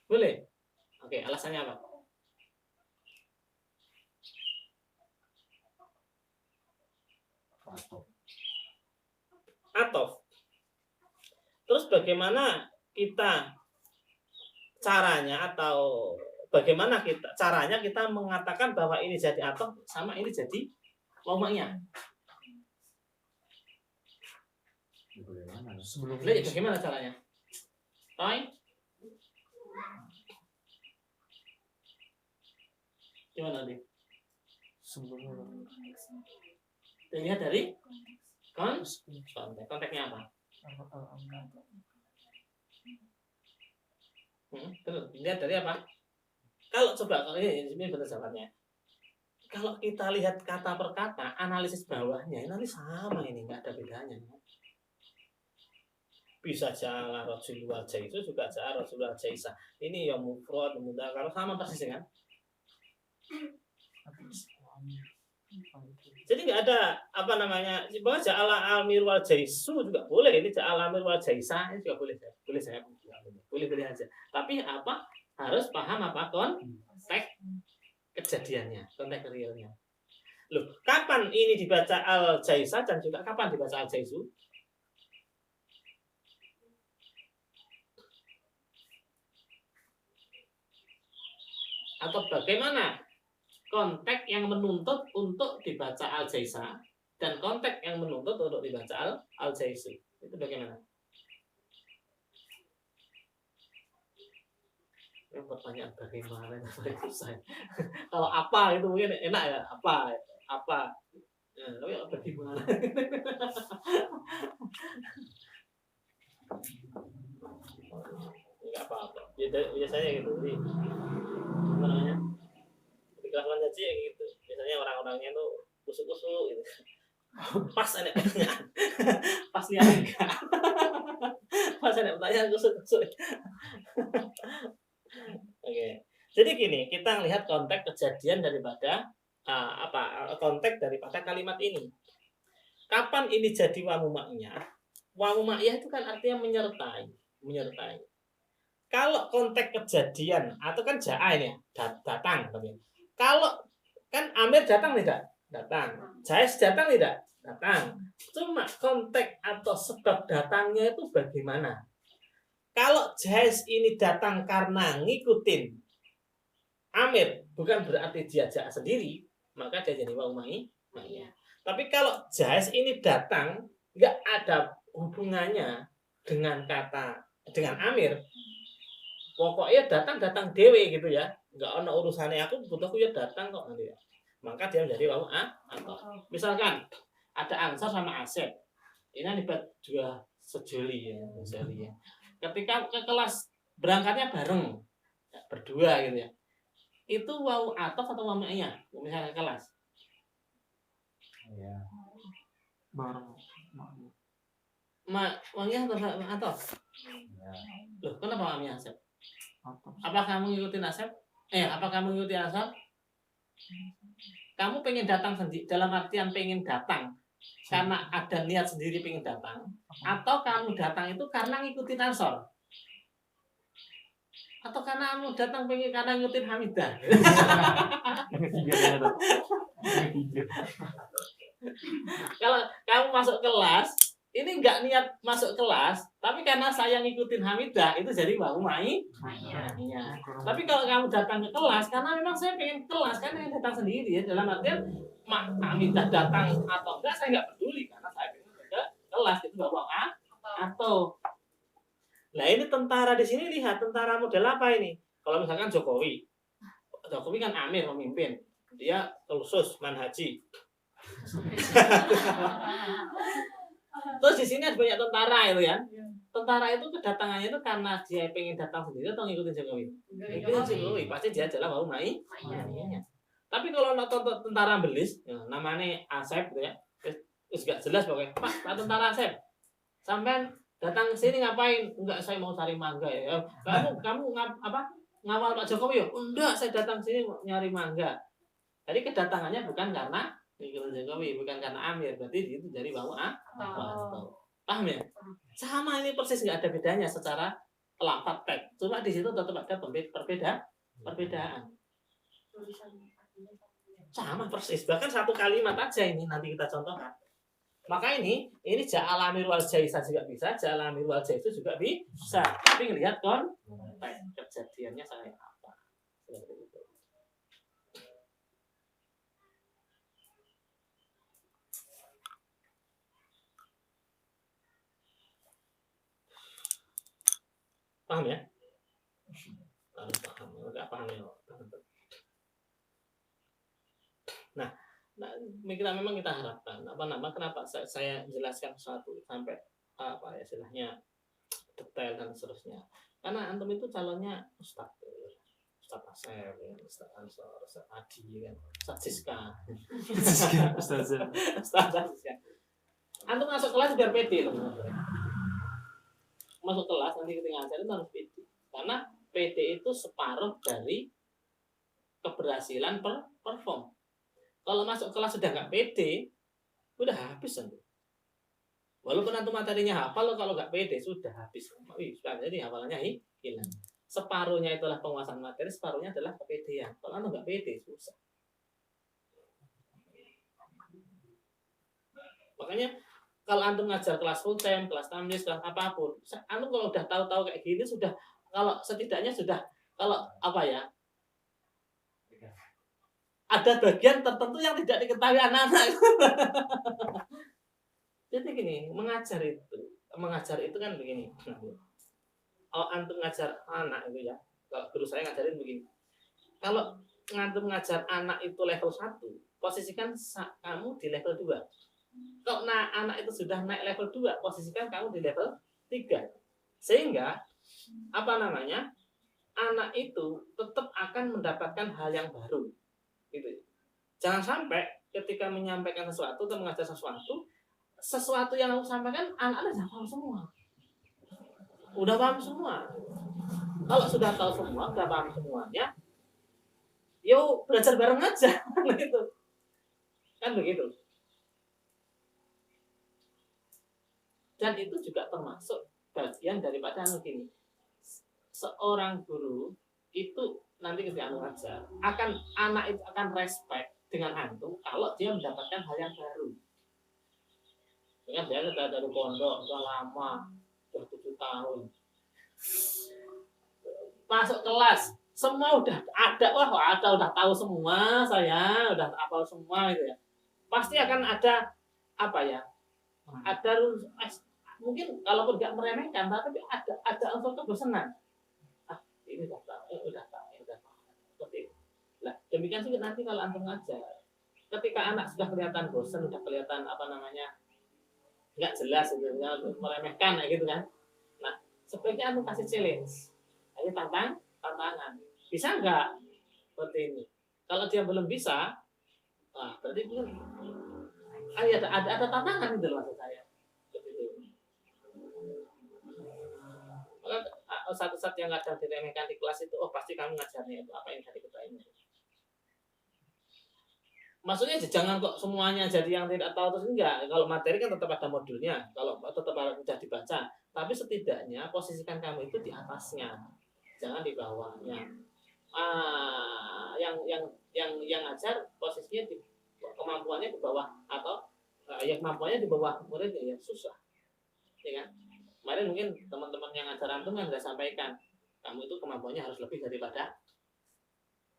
Boleh. Oke, alasannya apa? Atof. Terus bagaimana kita caranya atau bagaimana caranya kita mengatakan bahwa ini jadi atof sama ini jadi wawaknya? Bagaimana caranya? Roy? Gimana nih? Sebelumnya Dilihat dari konteksnya apa? Terus dilihat dari apa? Kalau ini benar jawabannya. Kalau kita lihat kata per kata, analisis bawahnya ini sama ini nggak ada bedanya. Bisa ja'a rajul wal jaisu juga ja'a rajul wal jaisa. Ini yang mufrad mudzakkar sama persis kan? Jadi nggak ada apa namanya, bahwa ja'ala amir wal jaisu juga boleh, ini ja'ala amir wal jaisa ini juga boleh saya boleh aja. Tapi apa harus paham apa konteks kejadiannya, konteks realnya. Loh, kapan ini dibaca al jaisa dan juga kapan dibaca al jaisu? Atau bagaimana konteks yang menuntut untuk dibaca al-jaisa dan konteks yang menuntut untuk dibaca al-jaisu. Itu bagaimana? Ini pertanyaan bagaimana itu saya. Kalau apa itu mungkin enak ya, apa. Tapi bagaimana? Enggak apa-apa. Biasanya gitu. Jadi, apa namanya? Ketika ngaji ya gitu. Biasanya orang-orangnya tuh kusuk-kusuk gitu. Pas ada pertanyaan. Pas lihat enggak. Pas ada pertanyaan kusuk-kusuk. Oke. Jadi gini, kita lihat konteks kejadian daripada konteks daripada kalimat ini. Kapan ini jadi wawu ma'iyah? Wawu ma'iyah itu kan artinya menyertai. Kalau konteks kejadian atau kan ja'a ini ya, datang. Kalau kan Amir datang tidak? Datang. Jais datang tidak? Datang. Cuma konteks atau sebab datangnya itu bagaimana? Kalau Jais ini datang karena ngikutin Amir, bukan berarti diajak sendiri, maka dia jadi wawu ma'iyah. Tapi kalau Jais ini datang nggak ada hubungannya dengan Amir, pokoknya datang dewe gitu ya, nggak ada urusannya aku butuhku ya datang kok nanti ya. Maka dia menjadi wawu atau misalkan ada Ansar sama Asep, ini dibuat dua sejoli ya. Ketika ke kelas berangkatnya bareng berdua gitu ya, itu wawu atau wawu ma'iyah misalnya ke kelas. Ya. bareng Ma'iyah atau Ya. loh kenapa ma'iyah Asep? atau Apa kamu ngikutin Asep? Apa kamu ngikutin Asep? Kamu pengen datang sendiri dalam artian pengen datang karena ada niat sendiri pengen datang, atau kamu datang itu karena ngikutin Ansor, atau karena kamu datang pengen karena ngikutin Hamidah? yang ketiga ternyata. Yang ketiga. Kalau kamu masuk kelas ini nggak niat masuk kelas, tapi karena saya ngikutin Hamidah itu jadi wawu ma'iyah. Tapi kalau kamu datang ke kelas karena memang saya pengen kelas, karena yang datang sendiri ya, dalam artian Hamidah datang atau enggak saya nggak peduli karena saya pengen ke kelas, itu wawu atau. Nah ini tentara di sini, lihat tentara model apa ini? Kalau misalkan Jokowi kan Amir memimpin, dia khusus manhaji. Terus di sini ada banyak tentara itu ya. Tentara itu kedatangannya itu karena dia pengen datang sendiri atau ngikutin Jokowi? Ngikutin Jokowi, pasti dia adalah wawu ma'iyah. Tapi kalau nonton tentara belis, ya, namanya Asep gitu ya, terus gak jelas pokoknya. Pak tentara Asep, sampai datang ke sini ngapain? Enggak, saya mau cari mangga ya. Kamu ngawal Pak Jokowi ya? Enggak, saya datang sini mau nyari mangga. Jadi kedatangannya bukan karena ngikutin Jokowi, bukan karena Amir, berarti itu jadi wawu atau. Paham ya? Sama, ini persis nggak ada bedanya secara lafaz teks. Cuma di situ tetap ada perbedaan. Sama persis, bahkan satu kalimat aja ini nanti kita contohkan. Maka ini ja'al amir wal jaisa juga bisa, ja'al amir wal jaisu juga bisa. Tapi ngelihat konteks kejadiannya saya apa. Seperti itu. Paham ya? Harus paham, enggak paham ya. Nah, memang kita harapkan kenapa saya jelaskan satu sampai istilahnya detail dan seterusnya. Karena antum itu calonnya Ustaz Asep, Ustaz Ansor, Ustaz Adi, kan, Ustaz Siska, Ustaz. Antum masuk kelas biar pede, teman-teman. Masuk kelas nanti ketika ngajar itu harus pede, karena pede itu separuh dari keberhasilan perform. Kalau masuk kelas sudah nggak pede, udah habis nanti. Walaupun antum materinya hafal, kalau nggak pede sudah habis. Jadi hafalannya hilang. Separuhnya itulah penguasaan materi, separuhnya adalah kepedean. Kalau antum nggak pede susah. Makanya kalau antum ngajar kelas full time, kelas tamyiz, kelas apapun, antum kalau udah tahu-tahu kayak gini sudah, kalau setidaknya sudah, kalau ada bagian tertentu yang tidak diketahui anak-anak. Jadi gini, mengajar itu kan begini. Kalau antum ngajar anak itu ya, kalau guru saya ngajarin begini. Kalau antum ngajar anak itu level 1, posisikan kamu di level 2. Kalau anak itu sudah naik level 2, posisikan kamu di level 3. Sehingga anak itu tetap akan mendapatkan hal yang baru. Gitu. Jangan sampai ketika menyampaikan sesuatu atau mengajar sesuatu yang aku sampaikan anak-anak sudah paham semua. Udah paham semua. Kalau sudah tahu semua, udah paham semuanya, yuk belajar bareng aja. Gitu. Kan begitu. Dan itu juga termasuk bagian daripada gini. Seorang guru itu nanti ketika ngajar anak itu akan respect dengan antum kalau dia mendapatkan hal yang baru. Dengan dia sudah dari pondok sudah lama, sudah 7 tahun, masuk kelas semua udah ada, udah tahu semua, saya udah hafal semua gitu ya. Pasti akan ada ada mungkin kalaupun nggak meremehkan, tapi ada unsur kebosanan. Ini udah tahu. Seperti itu. Nah, demikian juga nanti kalau antum ngajar, ketika anak sudah kelihatan bosan, sudah kelihatan nggak jelas gitu, meremehkan gitu kan. Nah, sebaiknya antum kasih challenge, ayo tantangan. Bisa nggak seperti ini? Kalau dia belum bisa, berarti belum. Ada tantangan gitu maksud saya. Satu-satu yang kadang diremehkan di kelas itu, pasti kamu ngajarnya itu apa yang tadi kita ini. Maksudnya jangan kok semuanya jadi yang tidak tahu terus, enggak. Kalau materi kan tetap ada modulnya, kalau tetap mudah dibaca, tapi setidaknya posisikan kamu itu di atasnya, jangan di bawahnya. Yang ngajar posisinya kemampuannya di bawah, atau yang kemampuannya di bawah muridnya, ya susah, ya kan? Kemarin mungkin teman-teman yang ngajar antum kan sudah sampaikan, kamu itu kemampuannya harus lebih daripada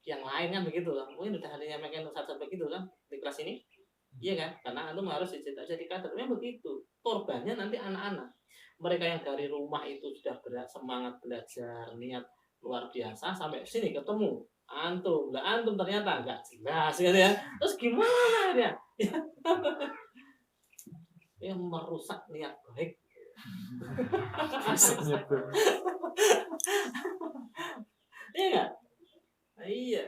yang lain kan begitu lah. Mungkin udah ada yang menyampaikan satu begitu kan di kelas ini, iya kan? Karena antum harus dicetak jadi kader. Memang begitu. Korbannya nanti anak-anak. Mereka yang dari rumah itu sudah semangat belajar, niat luar biasa, sampai sini ketemu antum ternyata nggak jelas gitu ya. Terus gimana dia? Yang merusak niat baik. Iya nggak? Iya.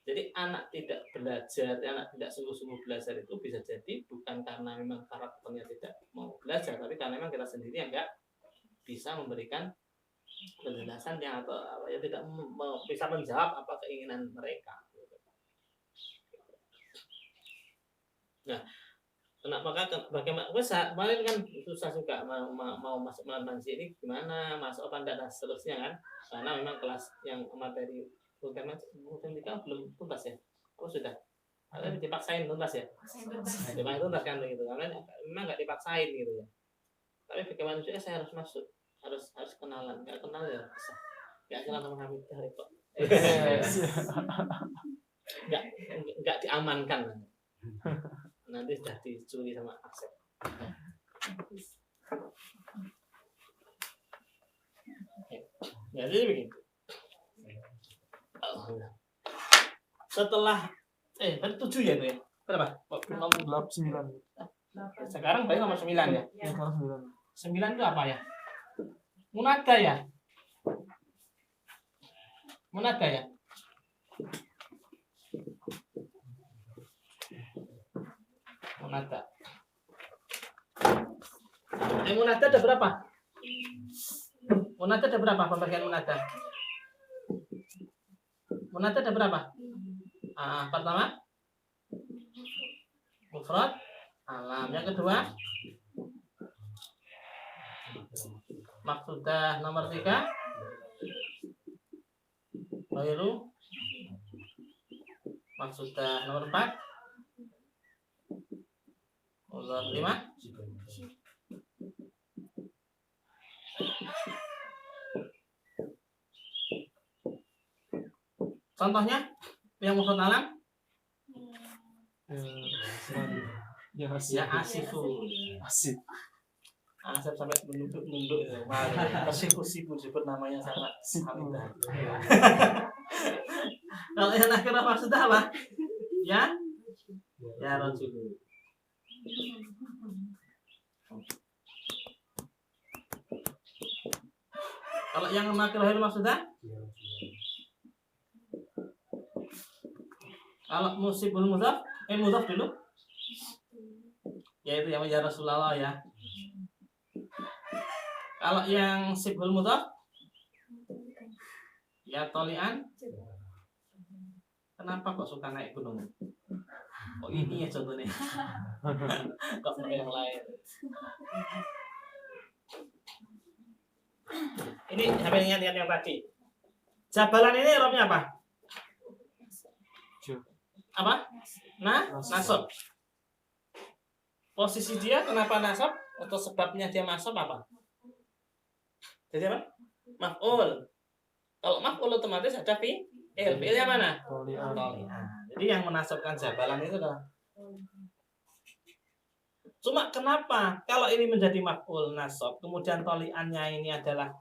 Jadi anak tidak belajar, anak tidak sungguh-sungguh belajar itu bisa jadi bukan karena memang karakternya tidak mau belajar, tapi karena memang kita sendiri yang nggak bisa memberikan penjelasan yang tidak bisa menjawab apa keinginan mereka. Nah, bagaimana? Kemarin kan susah juga mau masuk mansi ini gimana, masuk apa enggak dan seterusnya kan? Karena memang kelas yang materi bukan belum tuntas ya? Oh sudah? Ada dipaksain tuntas ya? Dipaksain tuntas kan begitu? Karena memang nggak dipaksain gitu ya. Tapi bagaimana juga saya harus masuk, harus kenalan, nggak kenal ya susah. Nggak kenal sama kami dari kok. Nggak diamankan. Nanti sudah dicuri sama Aksep. Ya, jadi begitu. Setelah tadi 7 ya itu ya. Berapa? 9. Sekarang baru nomor 9 ya. Sekarang 9. 9 itu apa ya? Munada ya. Munada ya. Munada. Munada ada berapa? Munada ada berapa pembagian munada? Munada ada berapa? Pertama mufrad, alam. Yang kedua maksudah nomor 3 baru maksudah nomor 4 nomor 5 contohnya yang mufrad alam Ya asifu. Asif. Asif sampai menunduk ya. Asifu disebut namanya sama Hamidah. Kalau yang akhirnya maksudnya apa? Ya rojul. Kalau yang nakirah maksudnya? Kalau musibul mudhaf, mudhaf dulu. Yaitu yang ya Rasulullah ya. Kalau yang sibul mudhaf, ya tolian. Kenapa kok suka naik gunung? Oh ini ya contohnya. Kok pakai yang lain? Ini sampai ingat yang tadi. Jabalan ini romnya apa? Apa? Nasab. Posisi dia kenapa nasab? Atau sebabnya dia nasab apa? Jadi apa? Maf'ul. Kalau maf'ul otomatis ada fi'il. Fi'ilnya mana? Tolian. Jadi yang menasabkan jabalan itu adalah. Cuma kenapa kalau ini menjadi maf'ul nasab, kemudian toliannya ini adalah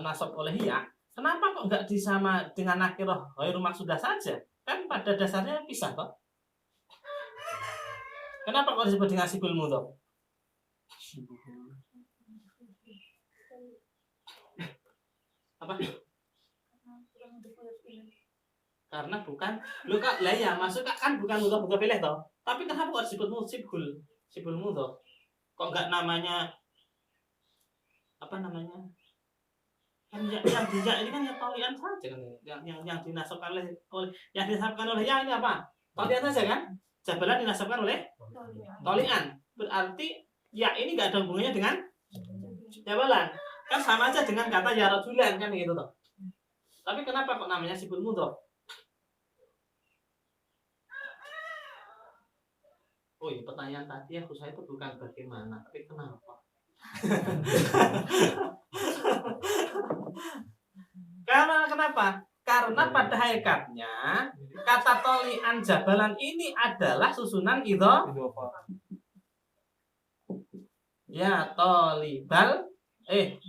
nasab oleh ya, kenapa kok nggak disama dengan nakirah ghairu maksudah saja? Kan pada dasarnya pisah kok. Kenapa kok disebut dengan sibul mudhaf? Apa? Karena bukan lu kak lah ya masuk kan bukan mudhaf pilih toh. Tapi kenapa kok disebut sibul mudhaf? Kok enggak namanya apa namanya? Yang dijak ini kan ya tolian saja kan yang dinasabkan oleh yang dinasabkan oleh ya ini apa? Tolian saja kan? Jabalan dinasabkan oleh tolian. Berarti ya ini enggak ada hubungannya dengan jabalan. Kan sama aja dengan kata ya rajulan kan gitu toh. Tapi kenapa kok namanya sibul mudhaf? Oh iya, pertanyaan tadi aku saya itu bukan bagaimana, tapi kenapa? Karena kenapa? Karena pada hakikatnya kata tolian jabalan ini adalah susunan idho. Ya tolibal,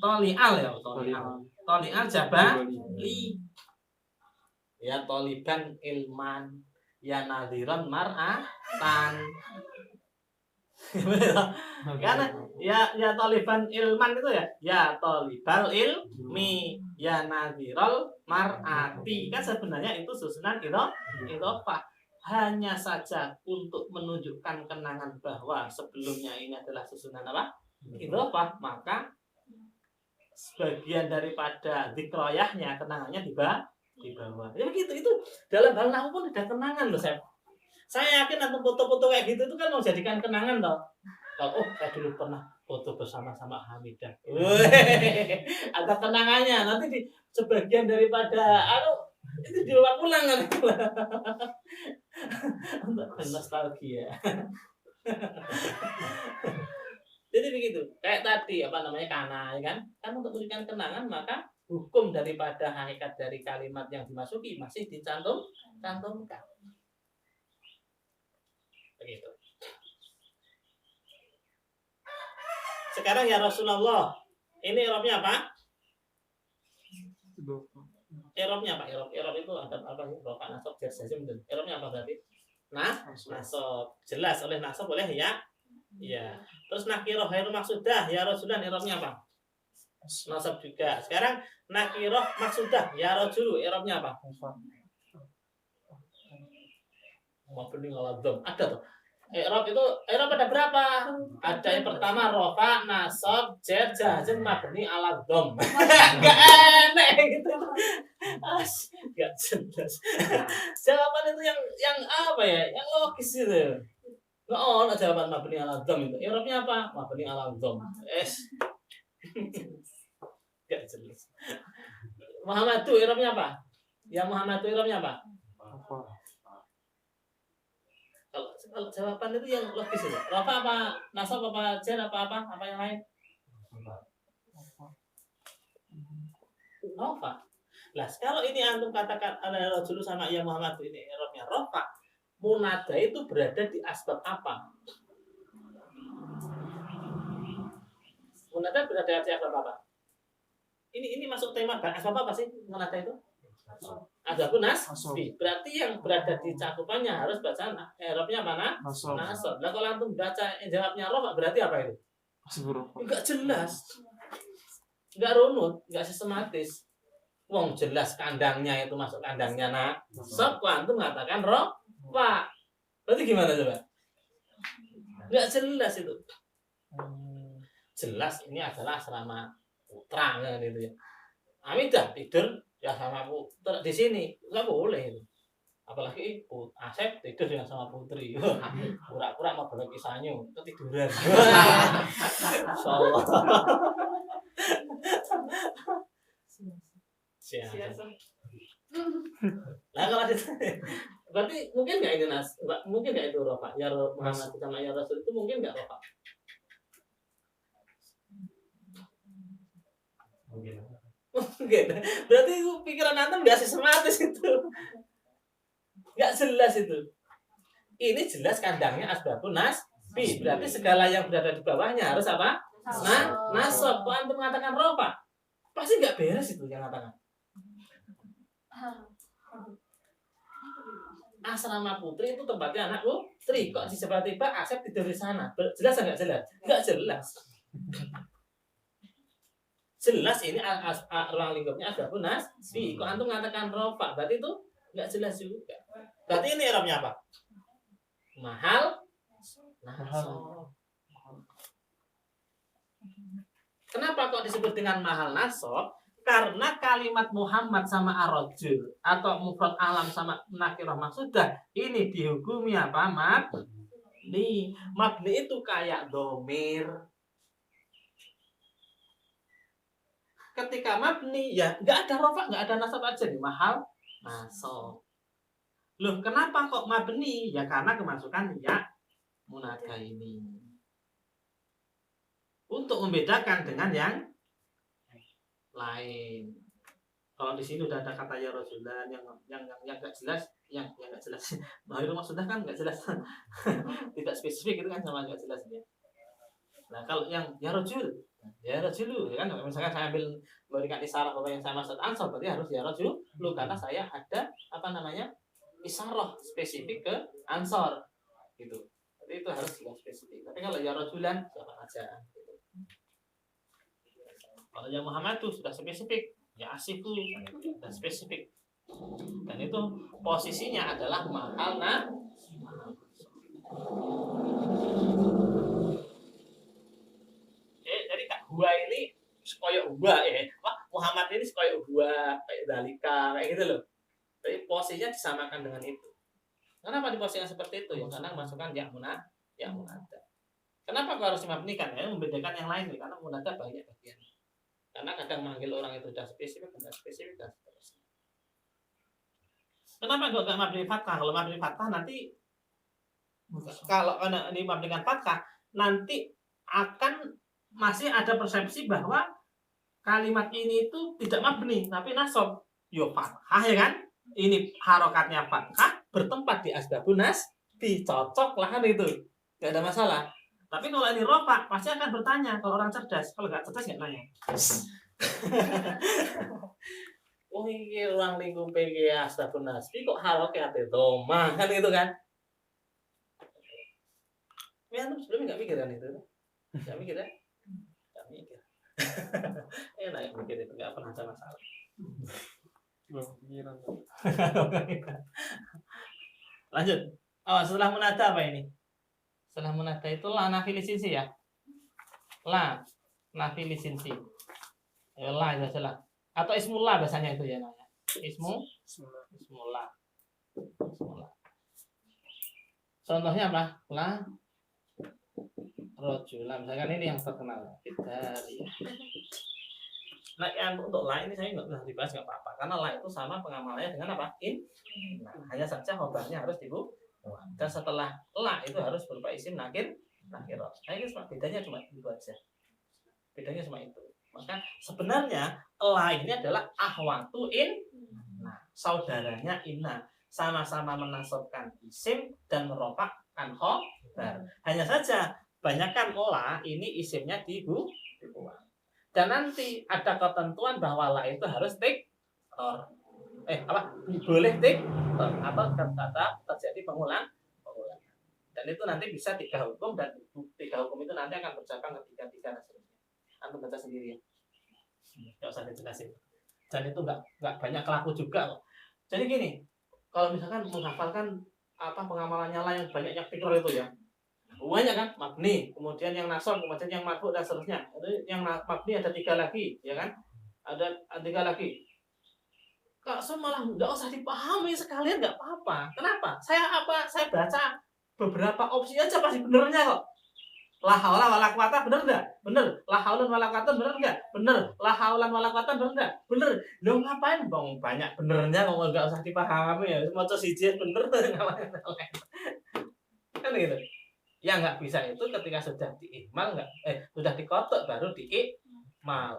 tolial ya tolial jabali. Ya toliban ilman. Ya nadhiran mar'atan. Karena ya taliban ilman itu ya talibal ilmi ya nadhiral mar'ati. Kan sebenarnya itu susunan idhofah. Hanya saja untuk menunjukkan kenangan bahwa sebelumnya ini adalah susunan apa? Idhofah, maka sebagian daripada dzikroyahnya kenangannya di bawah. Ya begitu, itu dalam hal nahwu pun ada kenangan loh saya yakin nanti foto-foto kayak gitu itu kan mau jadikan kenangan toh. Kalau saya dulu pernah foto bersama-sama Hamidah. Ada kenangannya. Nanti di sebagian daripada itu diulang-ulang kan. Untuk nostalgia. Jadi begitu. Kayak tadi apa namanya kana ya kan? Kan untuk memberikan kenangan maka hukum daripada hakikat dari kalimat yang dimasuki masih dicantumkan. Begitu. Sekarang ya Rasulullah, ini i'rabnya apa? I'rabnya apa? I'rab itu ada apa sih? Rafa nasab jar jazm. I'rabnya apa berarti? Nasab. Jelas oleh nasab boleh ya. Ya. Terus nakirah ghairu maksudah ya Rasulan i'rabnya apa? Nasab juga. Sekarang nakirah maksudah ya rajulu i'rabnya apa? Mabni ala dhamm. Ada tuh. I'rab ada berapa? Ada yang pertama rafa, nasab, jar, jazm, mabni ala dhamm. Enggak aneh gitu. Enggak jelas. Jawaban itu yang apa ya? Yang logis itu. Enggak ono jawaban mabni ala dhamm itu. I'rabnya apa? Mabni ala dhamm. Enggak jelas. Muhammadu i'rabnya apa? Ya Muhammadu i'rabnya apa? Kalau jawaban itu yang logis itu. Rafa apa? Nasab apa? Jar apa? Apa yang lain? Rafa. Lah, kalau ini antum katakan ada rajul sama ya Muhammad ini i'rabnya rafa. Munada itu berada di asbab apa? Munada berada di asbab apa? Ini masuk tema asbab apa sih munada itu? asbabun nasbi. Berarti yang berada di cakupannya harus bacaan i'rabnya mana? Nasab. Nasab. Lah kalau antum baca jawabnya rofa berarti apa itu? Enggak jelas. Enggak runut, enggak sistematis. Wong jelas kandangnya itu masuk kandangnya nasab, kok antum mengatakan rofa. Berarti gimana coba? Enggak jelas itu. Jelas ini adalah asrama putra kan itu ya. Amidah tidur ya sama putra di sini nggak boleh itu. Apalagi Asep tidur ya sama putri. Pura-pura mau belok kisahnya ketiduran. Insyaallah. Siapa? Nah kalau berarti mungkin nggak ini mungkin nggak itu rofa ya Muhammad sama ya Rasul itu mungkin nggak rofa. Mungkin. Berarti itu pikiran antum nggak sistematis itu. Nggak jelas itu. Ini jelas kandangnya asbabun nasbi. Berarti segala yang berada di bawahnya harus apa? Nasab. Kok antum mengatakan rofa? Pasti nggak beres itu yang katakan. Asrama putri itu tempatnya anak putri. Kok tiba-tiba Asep tidur di sana? Jelas nggak jelas? Nggak jelas. Jelas ini ruang lingkupnya asbabun nasbi. Kok antum mengatakan rofa? Berarti itu nggak jelas juga. Berarti ini i'rabnya apa? Mahal. Nasab. Kenapa kok disebut dengan mahal nasab? Karena kalimat Muhammad sama ar-rajul atau mufrad alam sama nakirah maksudah ini dihukumi apa? Mabni. Mabni itu kayak domir. Ketika mabni ya nggak ada rofa, nggak ada nasab aja nih, mahal nasab. Loh kenapa kok mabni? Ya karena kemasukan ya munada ini. Untuk membedakan dengan yang lain. Kalau di sini udah ada kata ya Rasulullah yang nggak jelas, yang nggak jelas. Nah itu maksudnya kan nggak jelas, tidak spesifik itu kan sama nggak jelas ya. Nah kalau yang ya Rajul, ya Rajulu kan misalkan saya ambil memberikan isyarat bahwa yang saya maksud ansor berarti harus ya Rajulu karena saya ada apa namanya isyarah spesifik ke ansor gitu. Jadi itu harus jelas spesifik. Tapi kalau ya Rajulan siapa aja. Gitu. Kalau yang Muhammad itu sudah spesifik, ya Asifu sudah spesifik. Dan itu posisinya adalah mahal jadi Kak Hua ini koyok Hua Muhammad ini koyok Hua kayak Dalika kayak gitu loh. Jadi posisinya disamakan dengan itu. Kenapa diposisikan seperti itu? Ya karena masukkan ya munada. Kenapa kau harus dimabnikan? Ya membedakan yang lain nih, karena munada banyak bagian. Karena kadang manggil orang itu sudah spesifik, tidak spesifik dan seterusnya. Kenapa kok nggak mabni fathah? Kalau mabni fathah nanti kalau dimabnikan fathah nanti akan masih ada persepsi bahwa kalimat ini itu tidak mabni tapi nasab. Yo fathah ya kan? Ini harokatnya fathah bertempat di asbabun nasbi, cocok lah kan itu. Enggak ada masalah. Tapi kalau ini rofa pasti akan bertanya kalau orang cerdas. Kalau nggak cerdas nggak nanya. Oh ini ruang lingkup PG asbabun nasbi kok harokatnya doma kan itu kan? Ya antum sebelumnya nggak mikir kan itu? Nggak mikir ya? Nggak mikir. Enak ya mikir itu nggak pernah ada masalah. Lanjut. Oh, setelah munada apa ini? Setelah munada itu la nafi lisinsi ya. La nafi lisinsi. La itu salah. Atau ismullah biasanya itu ya namanya. Ismullah. Contohnya apa? La rojula. Misalkan ini yang terkenal. Fitari. Nah, yang untuk la ini saya nggak dibahas nggak apa-apa karena la itu sama pengamalannya dengan apa? Nah, hanya saja khobarnya harus dibuat dan setelah la itu harus berupa isim nakir. Nah ini bedanya cuma itu aja. Bedanya cuma itu. Maka sebenarnya la ini adalah ahwatu nah saudaranya inna sama-sama menasabkan isim dan merofakkan khobar. Hanya saja banyakkan la ini isimnya dibuang. Dan nanti ada ketentuan bahwa la itu harus takror. boleh atau kata terjadi pengulangan. Dan itu nanti bisa 3 hukum, dan 3 hukum itu nanti akan bercabang ke 3 dan seterusnya. Antum baca sendiri ya. Nggak usah dijelasin. Dan itu nggak banyak kelaku juga kok. Jadi gini, kalau misalkan menghafalkan pengamalannya lah yang banyak yang tikrar itu ya, banyak kan, mabni, kemudian yang nasab, kemudian yang marfu dan seterusnya. Itu yang mabni ada 3 lagi, ya kan? Ada 3 lagi. Kak, saya malah nggak usah dipahami sekalian, nggak apa-apa. Kenapa? Saya baca beberapa opsi aja pasti benernya kok. La haula wala quwata bener enggak? Bener. La haula wala quwata bener enggak? Bener. La haula wala quwata bener enggak? Bener. Lo ngapain bang? Banyak benernya kok enggak usah dipahami ya. Maca siji bener tuh kan gitu. Yang nggak bisa itu ketika sudah diikmal sudah dikotok baru diikmal.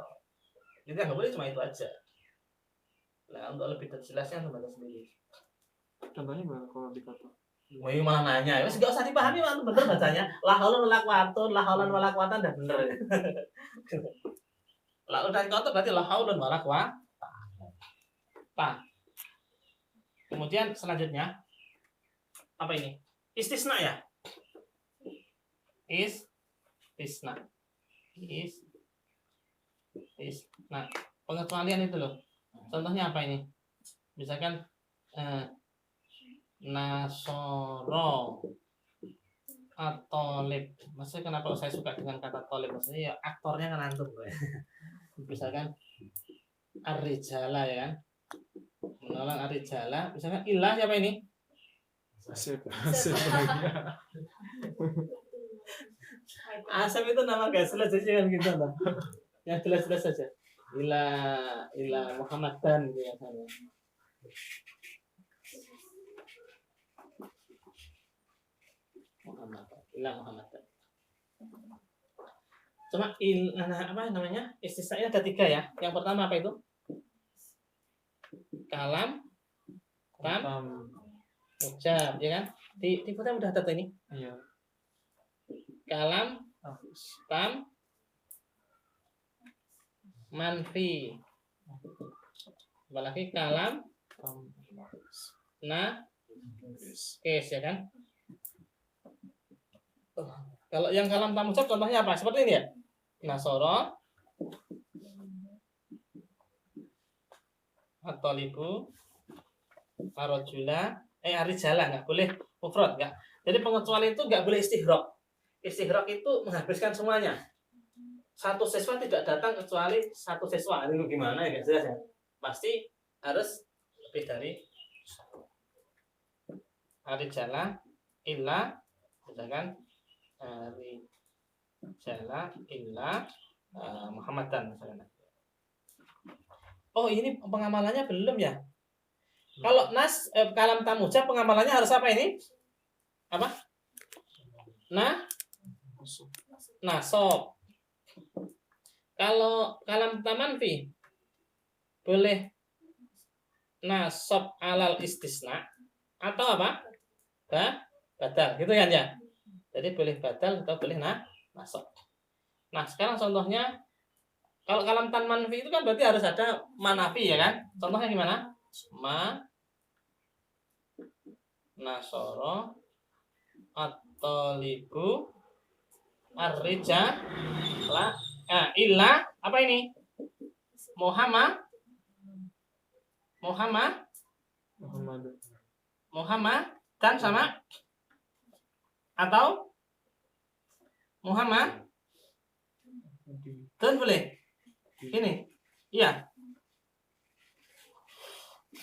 Jadi nggak boleh cuma itu aja. Nah, untuk lebih jelasnya teman sendiri. Contohnya gimana kalau dikotok? Wah, malah nanya, wes gak usah dipahami, bener bacanya. La haula wala quwata, udah bener. Lah udah kotor berarti la haula wala quwata. Kemudian selanjutnya apa ini? Istisna ya? Istisna. Nah, pengecualian itu loh. Contohnya apa ini? Misalkan Nasoro atau tolib. Maksudnya kenapa saya suka dengan kata tolib? Maksudnya ya aktornya kan antum. Misalkan ar-rijala ya kan, menolong ar-rijala. Misalkan ilah siapa ini? Asep itu nama gak jelas aja kan gitu loh. Yang jelas-jelas saja. Ilah Muhammadan gitu ya kan. Muhammad. Cuma apa namanya? Istisnanya ada 3 ya. Yang pertama apa itu? Kalam, ucap, ya kan? Di kita udah ada ini. Iya. Kalam, manfi. Apalagi kalam, kes ya kan? Kalau yang kalam tamucap contohnya apa? Seperti ini ya. Nasoro at-talibu arojula arijala, nggak boleh mufrad, nggak. Jadi pengecualian itu nggak boleh istighraq. Istighraq itu menghabiskan semuanya. Satu siswa tidak datang kecuali satu siswa. Itu gimana ya? Jelas ya. Pasti harus lebih dari arijala illa, misalkan Rijala illa Muhammadan misalnya. Oh, ini pengamalannya belum ya? Kalau kalam tamuja pengamalannya harus apa ini? Apa? Nasab. Kalau kalam tamanfi boleh nasab alal istisna atau apa? Badal, gitu kan ya? Jadi boleh badal atau boleh nasab. Nah, sekarang contohnya kalau kalam tan manfi itu kan berarti harus ada manafi ya kan? Contohnya gimana? Nasoro at-talibu ar-rijala illa apa ini? Muhammad dan sama atau Muhammad dan boleh ini iya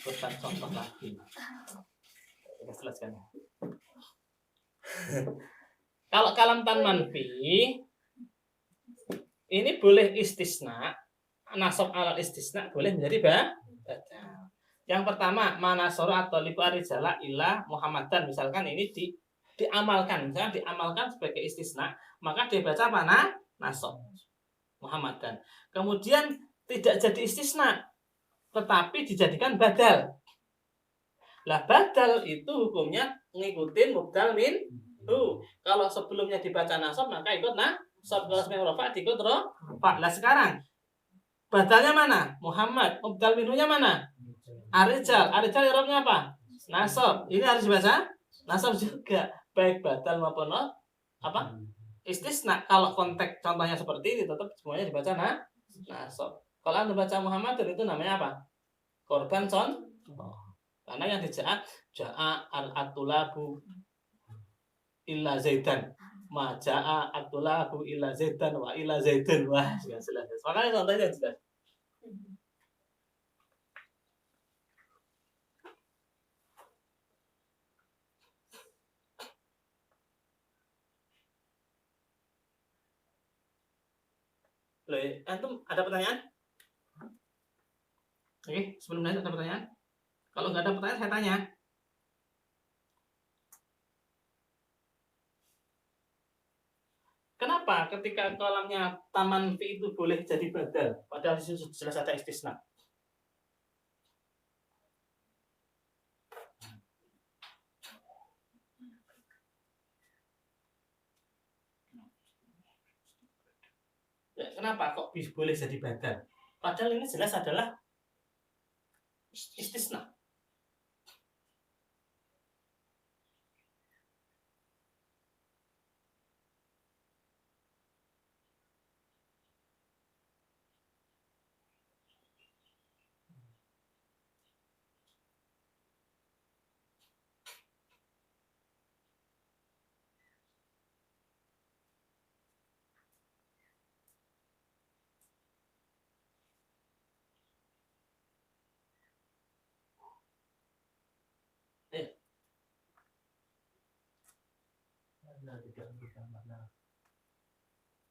bukan contoh lagi jelaskan. Kalau kalam tan manfi ini boleh istisna, nasab alal istisna boleh menjadi badal. Yang pertama manasoro atau libu arijala illa Muhammadan, misalkan ini diamalkan, misalnya diamalkan sebagai istisna, maka dibaca apa? Nasab Muhammadan. Kemudian tidak jadi istisna, tetapi dijadikan badal. Lah badal itu hukumnya ngikutin mubdal minhu. Kalau sebelumnya dibaca nasab maka ikut nasab, kalau sebelumnya rafa ikut rafa. Lah sekarang badalnya mana? Muhammad. Mubdal minhunya mana? Arijal i'rabnya apa? Nasab. Ini harus dibaca nasab juga, baik badal maupun apa? Istisna. Kalau konteks contohnya seperti ini tetap semuanya dibaca nasab. Kalau Anda baca Muhammadun itu namanya apa? Korban contoh. Karena yang ja'a al-atulabu illa zaidan. Ma ja'a atulabu illa zaidan wa illa zaidan. Wah, sudah jelas. Makanya contohnya jelas. Loh, antum ada pertanyaan? Oke, sebelum lanjut ada pertanyaan? Kalau nggak ada pertanyaan, saya tanya. Kenapa ketika kolamnya taman fi itu boleh jadi badal, padahal di situ jelas ada istisna? Ya, kenapa kok boleh jadi badal? Padahal ini jelas adalah istisna.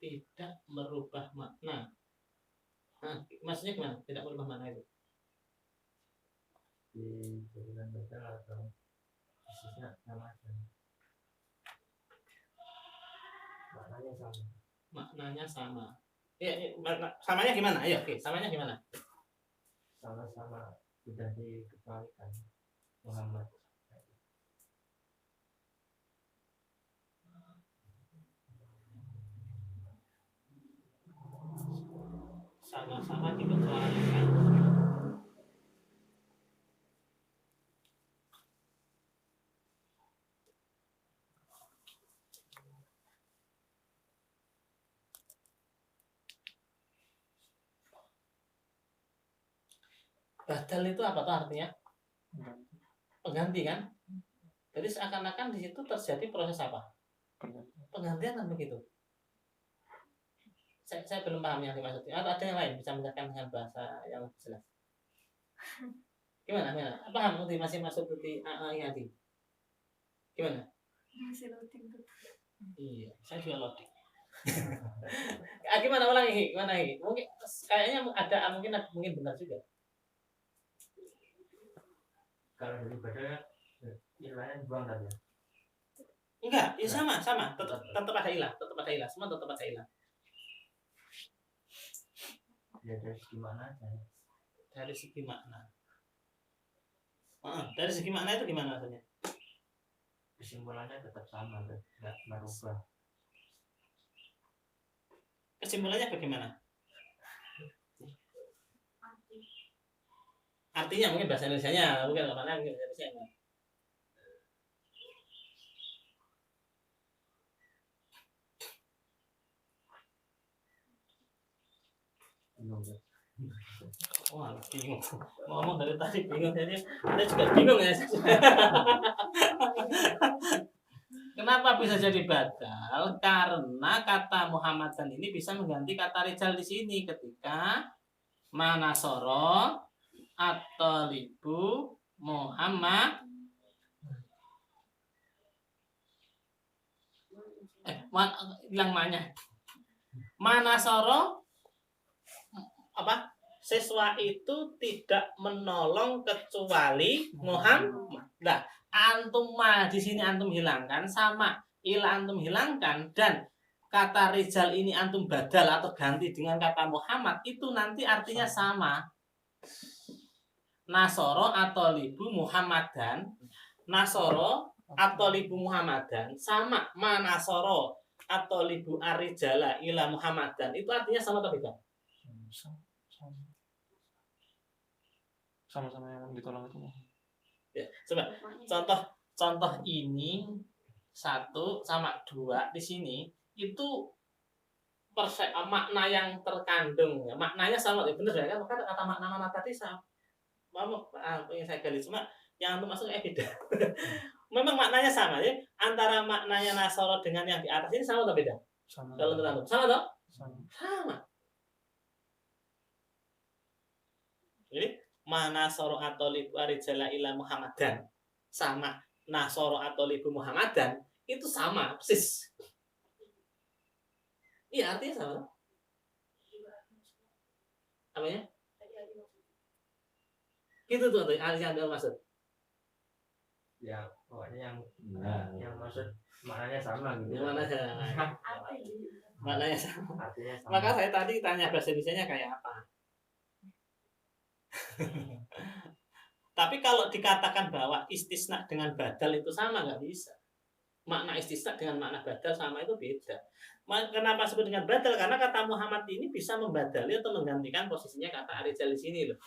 Tidak merubah makna. Nah, maksudnya gimana? Tidak merubah makna itu? Dijadikan badal atau khususnya sama aja. Maknanya sama. Maknanya sama. Samanya gimana? Ayo, oke, samanya gimana? Sama-sama sudah dikecualikan Muhammad. Sama-sama dikecualikan. Badal itu apa tuh artinya? Pengganti kan? Jadi seakan-akan di situ terjadi proses apa? Penggantian kan begitu. Saya belum paham yang dimaksudnya. Atau ada yang lain bisa menjelaskan dengan bahasa yang jelas? Gimana? Paham? Masih masuk di tadi. Gimana? Masih loading tuh. Iya, saya juga loading. Gimana ulangi? Mungkin kayaknya mungkin benar juga. Kalau dari badal ilahnya dibuang tadi. Enggak, ya sama. Tetap ada ilah, semua tetap ada ilah. Ya dari segi mana aja. Dari segi makna. Dari segi makna itu gimana maksudnya? Kesimpulannya tetap sama, nggak merubah. Kesimpulannya bagaimana? Artinya mungkin bahasa Indonesianya, mungkin mana mungkin bahasa Indonesianya. Wah, bingung. Ngomong dari tadi bingung jadi saya juga bingung ya. Kenapa bisa jadi badal? Karena kata Muhammadan ini bisa mengganti kata rijal di sini ketika manasoro atau libu Muhammad bilang manasoro apa? Siswa itu tidak menolong kecuali Muhammad. Nah, antum di sini antum hilangkan sama ilah antum hilangkan dan kata rijal ini antum badal atau ganti dengan kata Muhammad itu nanti artinya sama. Nasoro atau libu Muhammadan, Nasoro atau libu Muhammadan sama manasoro atau libu arijala ila Muhammadan itu artinya sama atau beda? sama-sama yang ditolong itu. Ya, coba contoh ini 1 sama 2 di sini itu makna yang terkandung ya, maknanya sama ya, bener ya kan, maka kata makna tadi sama yang saya gali, cuma yang untuk masuk beda. Memang maknanya sama ya, antara maknanya Nasoro dengan yang di atas ini sama atau beda? Sama. Kalau untuk sama toh? Sama. Sama. Jadi Manasoro atau libu arijala ila Muhammadan sama Nasoro atau libu Muhammadan itu sama persis. Iya, artinya sama. Apanya? Gitu tuh artinya Anda maksud. Ya, pokoknya yang maksud maknanya sama gitu. Maknanya sama. Artinya sama. Maka saya tadi tanya bahasa Indonesianya kayak apa. Tapi kalau dikatakan bahwa istisna dengan badal itu sama, nggak bisa. Makna istisna dengan makna badal sama itu beda. Kenapa sebut dengan badal? Karena kata Muhammad ini bisa membadali atau menggantikan posisinya kata Arijal di sini loh.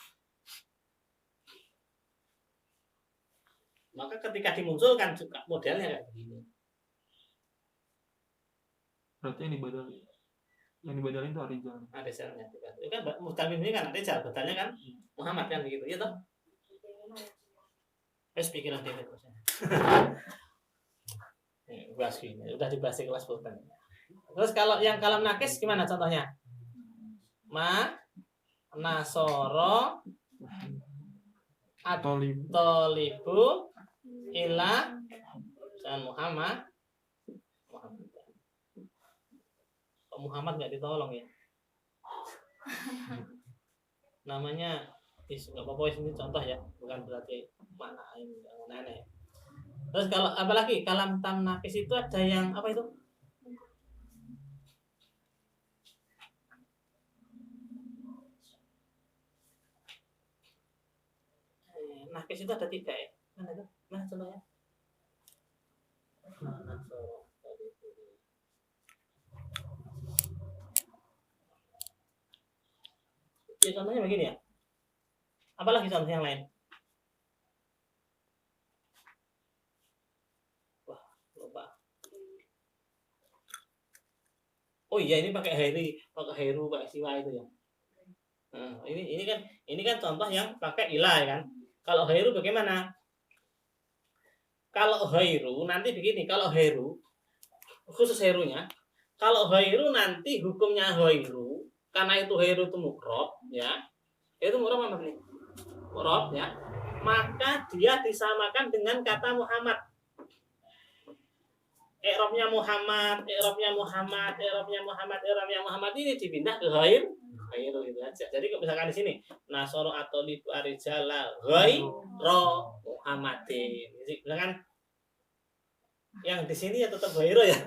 Maka ketika dimunculkan juga modelnya kayak begini. Berarti yang dibadalin itu Arijal. Arijalnya itu kan Muhtamim ini kan Arijal, badalnya kan Muhammad kan begitu, ya toh? Wes pikiran dia maksudnya. Bahas gini, udah dibahas di kelas pulpen. Terus kalau yang kalam nakis gimana contohnya? Nasoro atolibu ila dan Muhammad nggak ditolong ya? Namanya nggak apa-apa, ini contoh ya, bukan berarti mana ini aneh. Terus kalau apalagi kalam tam nakis itu ada yang apa itu? Nakis itu ada 3 ya? Mana itu? Mana contohnya? Ya, contohnya begini ya. Apalagi contoh yang lain? Wah, lupa. Oh iya, ini pakai Heru, pakai Siwa itu ya. Nah, ini kan contoh yang pakai ilah kan. Kalau Heru bagaimana? Kalau Heru nanti begini, kalau Heru khusus Herunya, kalau Heru nanti hukumnya Heru karena itu Heru itu mukrob ya. Itu mukrob apa nih? Mukrob ya. Maka dia disamakan dengan kata Muhammad. I'rabnya Muhammad ini dipindah ke Ghairu gitu aja. Jadi misalkan di sini Nasoro atau libu arijala Ghairu Muhammadin. Jadi misalkan yang di sini ya tetap Ghairu ya.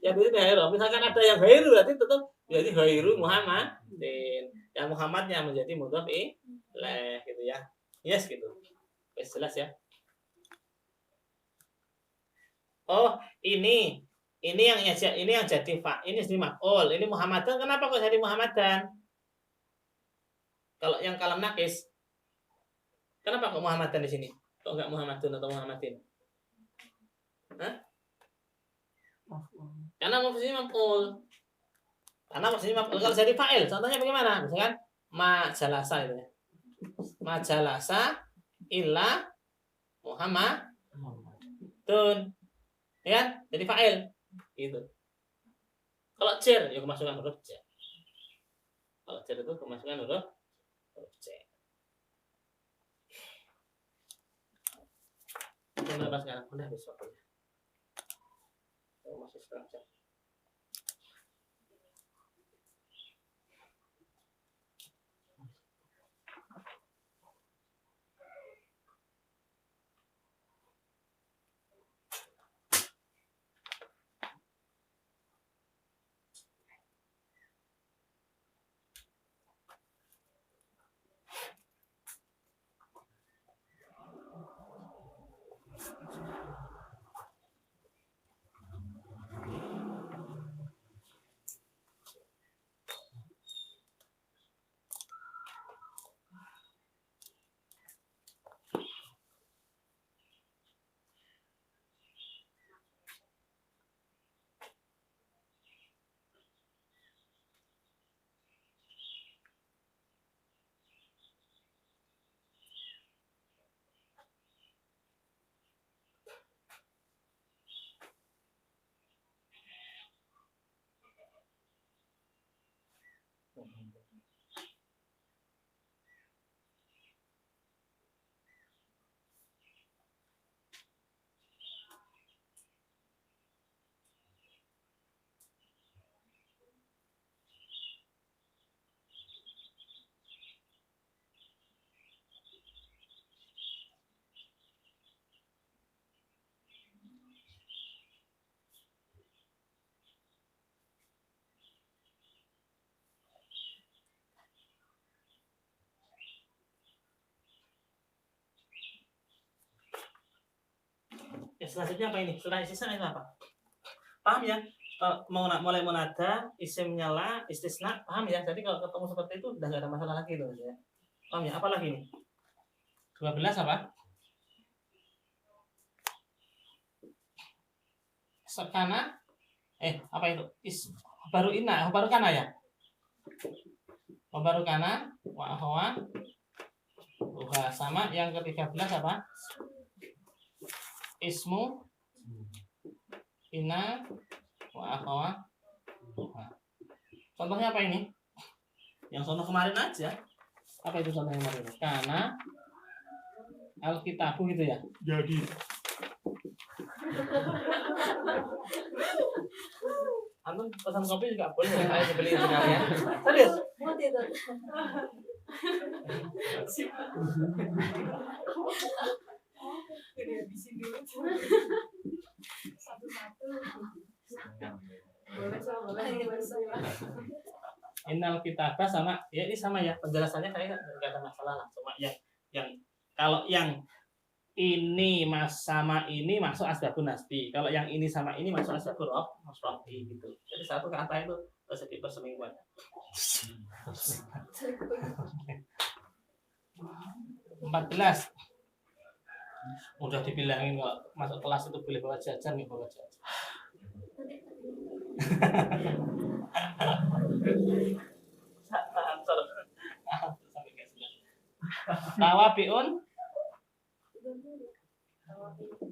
Yang di sini Ghairu. Misalkan ada yang Ghairu berarti tetap jadi Ghairu Muhammadin. Yang Muhammadnya menjadi mudhof ilaih gitu ya. Yes gitu. Wes jelas ya. Oh, ini yang jadi ini maf'ul. Ini Muhammadan. Kenapa kok jadi Muhammadan? Kalau yang kalam nakis, kenapa kok Muhammadan di sini? Kok enggak Muhammadun atau Muhammadin? Hah? Karena posisinya maf'ul. Kalau jadi fa'il, contohnya bagaimana? Misalkan majalasa itu ya. Majalasa illa Muhammadun. Ya, jadi fa'il gitu. Kalau jar ya kemasukan huruf jar. Kalau jar itu kemasukan huruf jar. Kenapa sekarang? Udah besok ya. Masih setengah jam. Ya, selanjutnya apa ini? Setelah istisna itu apa? Paham ya? Kalau mulai munada, isim nyala, istisna, paham ya? Jadi kalau ketemu seperti itu udah nggak ada masalah lagi loh ya. Paham ya? Apa lagi nih? 12 apa? Sekana apa itu? Baru ina, baru kana ya? Baru kana, wa ahwa. Sama yang ke-13 apa? Ismu ina wa ahwa. Contohnya apa ini? Yang contoh kemarin aja. Apa itu contoh yang kemarin? Karena Alkitabu gitu ya. Jadi Antum pesan kopi juga boleh ya, saya beli sekalian. Serius? Mau tidak? Dihabisin dulu. Satu-satu. Boleh sama. Innal kitabah sama ya ini sama ya, penjelasannya kayak nggak ada masalah lah, cuma yang kalau yang ini sama ini masuk asbabun nasbi, kalau yang ini sama ini masuk asbabun rofi gitu. Jadi satu kata itu terjadi perselingkuhan. 14 udah dibilangin kalau masuk kelas itu boleh bawa jajan, nih bawa jajan.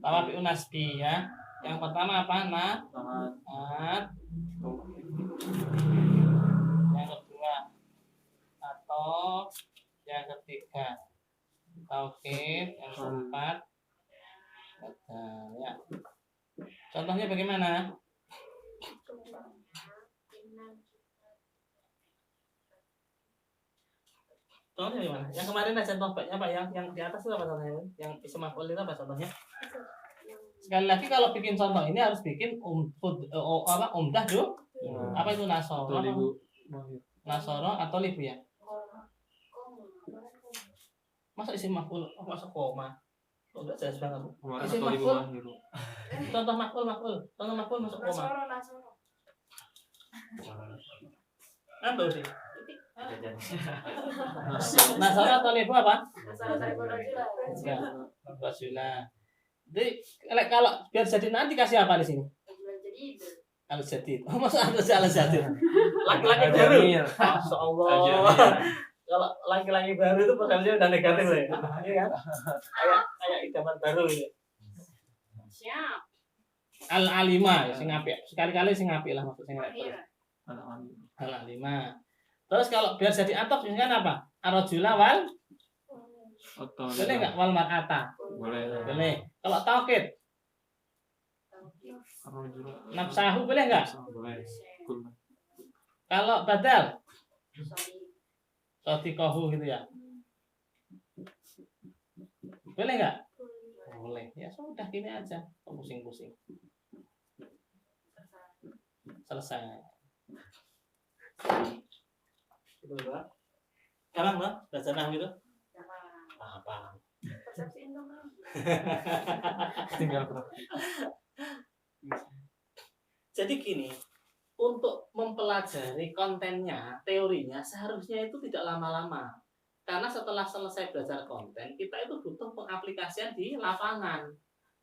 Tawabiun nasbi ya. Yang pertama apa? Naat. Yang kedua atau yang ketiga taukid. Yang keempat ya. Contohnya bagaimana? Contohnya gimana? Yang kemarin aja contohnya apa? Yang di atas itu apa contohnya? Yang isim maf'ul itu apa contohnya? Sekali lagi kalau bikin contoh ini harus bikin umdah dulu. Apa itu nasoro? Nasoro atau libu ya? Masa isim maf'ul masuk koma? Oh, enggak jelas banget. Isim maf'ul. Contoh maf'ul. Contoh maf'ul masuk koma. Apa sih? Nasoro atau libu apa? Rajula. Jadi kalau biar jadi nanti kasih apa di sini? Al jadid. Oh, masa ada al jadid. Laki-laki baru. Masya Allah. Kalau laki-laki baru itu persepsinya udah negatif ya. Iya kan? Kayak idaman baru ya. Siap. Al alima sing apik. Sekali-kali sing apik lah maksudnya. Al alima. Terus kalau biar jadi atop ini kan apa? Ar-rajula wal boleh enggak wal mar'ata? Boleh. Kalau taukid nafsahu boleh enggak? Kalau badal sotikohu gitu ya. Boleh enggak? Boleh. Ya sudah gini aja. Pusing-pusing. Selesai. Itu Mbak. Sekarang Mbak, belajar nahwu itu? Apa? tinggal praktik. Jadi gini, untuk mempelajari kontennya, teorinya seharusnya itu tidak lama-lama. Karena setelah selesai belajar konten, kita itu butuh pengaplikasian di lapangan.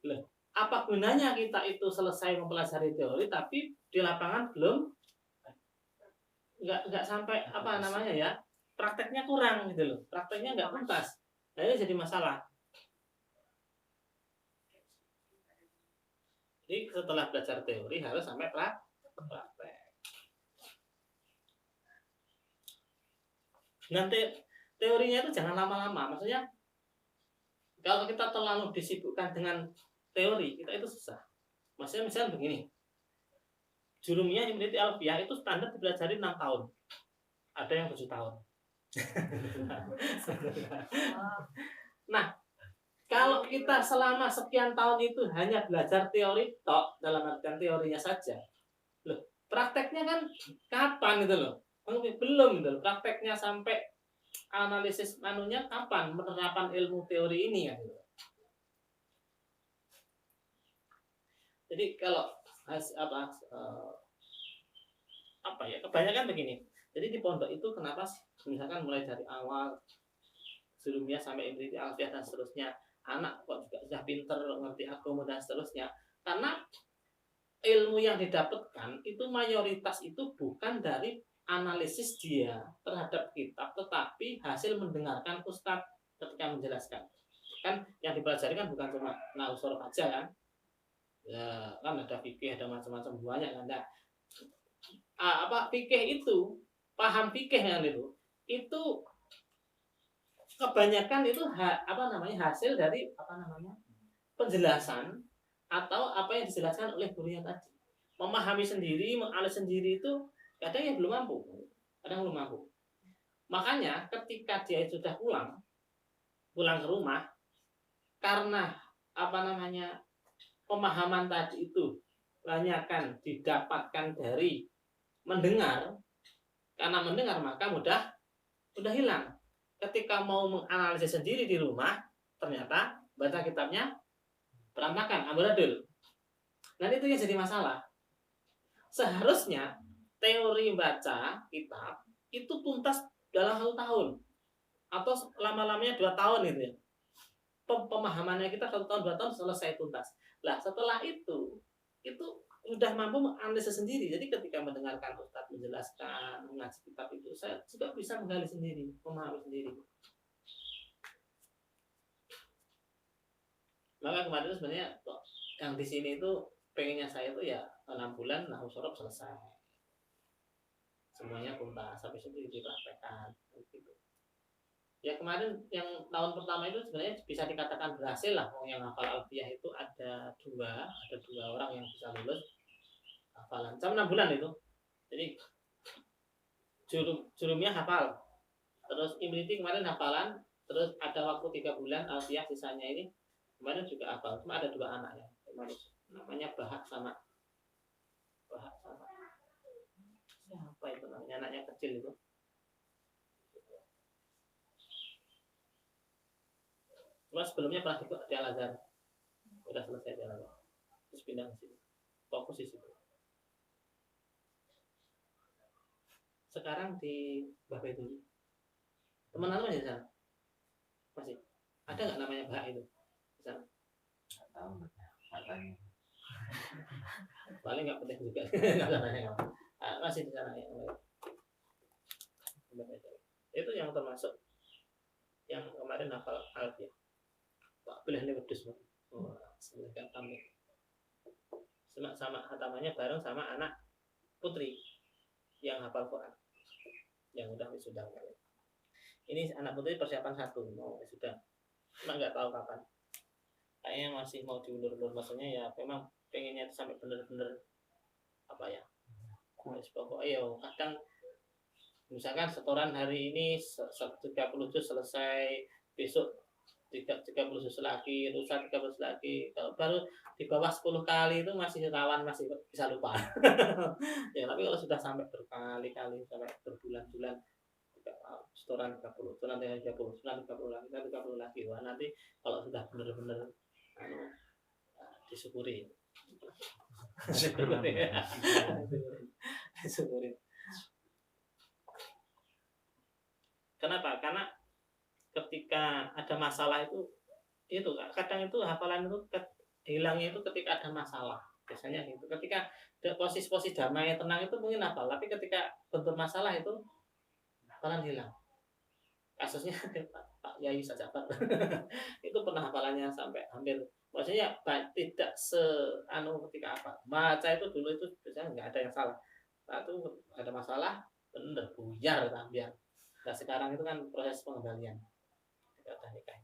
Loh, apa gunanya kita itu selesai mempelajari teori tapi di lapangan belum nggak sampai apa namanya ya, prakteknya kurang gitu loh, prakteknya nggak tuntas. Nah, ini jadi masalah. Jadi setelah belajar teori harus sampai praktek. Nanti teorinya itu jangan lama-lama. Maksudnya kalau kita terlalu disibukkan dengan teori, kita itu susah. Maksudnya misalnya begini, Jurumiyah Imriti Alfiyah itu standar dipelajari 6 tahun. Ada yang 7 tahun. Nah, kalau kita selama sekian tahun itu hanya belajar teori tok, dalam artian teorinya saja, loh, prakteknya kan kapan gitu loh? Belum gitu loh. Prakteknya sampai analisis manunya kapan penerapan ilmu teori ini kan gitu. Jadi kalau apa ya, kebanyakan begini. Jadi di pondok itu kenapa sih misalkan mulai dari awal Jurumiyah sampai Imriti Alfiyah dan seterusnya, anak kok juga sudah pinter ngerti agama dan seterusnya, karena ilmu yang didapatkan itu mayoritas itu bukan dari analisis dia terhadap kitab, tetapi hasil mendengarkan ustadz ketika menjelaskan. Kan yang dipelajari kan bukan cuma nahwu shorof aja kan, ya kan ada fikih, ada macam-macam banyak kan. Nah, fikih itu, paham fikih yang itu kebanyakan itu hasil dari penjelasan atau apa yang dijelaskan oleh gurunya tadi. Memahami sendiri, menganalisis sendiri itu kadang yang belum mampu, Makanya ketika dia sudah pulang ke rumah, karena pemahaman tadi itu banyakkan didapatkan dari mendengar, karena mendengar maka mudah hilang. Ketika mau menganalisis sendiri di rumah, ternyata baca kitabnya berantakan, amburadul. Dan itu yang jadi masalah. Seharusnya teori baca kitab itu tuntas dalam 1 tahun atau lama-lamanya 2 tahun gitu ya. Pemahamannya kita 1 tahun 2 tahun selesai tuntas. Lah setelah itu sudah mampu menganalisis sendiri. Jadi ketika mendengarkan ustadz menjelaskan, mengaji kitab itu, saya juga bisa menggali sendiri, memahami sendiri. Maka kemarin sebenarnya yang di sini itu pengennya saya itu ya 6 bulan nahwu shorof selesai. Semuanya tuntas, sampai situ dipraktekkan gitu. Ya kemarin yang tahun pertama itu sebenarnya bisa dikatakan berhasil lah. Yang hafal alfiyah itu ada dua orang yang bisa lulus hafalan. Cuma 6 bulan itu. Jadi Jurumiyah hafal. Terus Imriti kemarin hafalan. Terus ada waktu 3 bulan alfiyah sisanya ini kemarin juga hafal. Cuma ada 2 anak ya. Namanya Bahak sama siapa itu namanya, anaknya kecil itu. Cuma sebelumnya pernah ikut di Al-Azhar, udah selesai di Al-Azhar, terus pindah ke sini, fokus di situ. Sekarang di Mbah Baituri, teman-teman masih di sana? Masih? Ada nggak namanya Mbah itu di sana? Nggak tahu, katanya. Paling nggak penting juga. Masih di sana ya. Itu yang termasuk yang kemarin hafal alfiyah. Pak pilih ini wedus, silakan tamu. Sama hatamannya bareng sama anak putri yang hafal Quran, yang udah wisuda. Ini anak putri persiapan 1 mau wisuda, cuma nggak tahu kapan. Kayaknya masih mau diundur-undur, maksudnya ya memang pengennya sampai bener-bener pokoknya kadang misalkan setoran hari ini 30 juz selesai, besok 30 juz lagi, lusa 30 juz lagi. Kalau baru di bawah 10 kali itu masih rawan, masih bisa lupa. Ya tapi kalau sudah sampai berkali-kali, sampai berbulan-bulan, setoran 30, setoran 30, setoran 30 lagi. Wah, nanti kalau sudah benar-benar disyukuri. Disyukuri. Kenapa? Karena ketika ada masalah itu kadang itu hafalan itu hilangnya itu ketika ada masalah. Biasanya gitu. Ketika posisi damai tenang itu mungkin hafal, tapi ketika bentur masalah itu hafalan hilang. Kasusnya Pak Yai Sajafat itu pernah hafalannya sampai hampir, maksudnya tidak ketika baca itu dulu itu biasanya nggak ada yang salah. Itu ada masalah bener buyar biar Nah sekarang itu kan proses pengembalian. Udah nikah.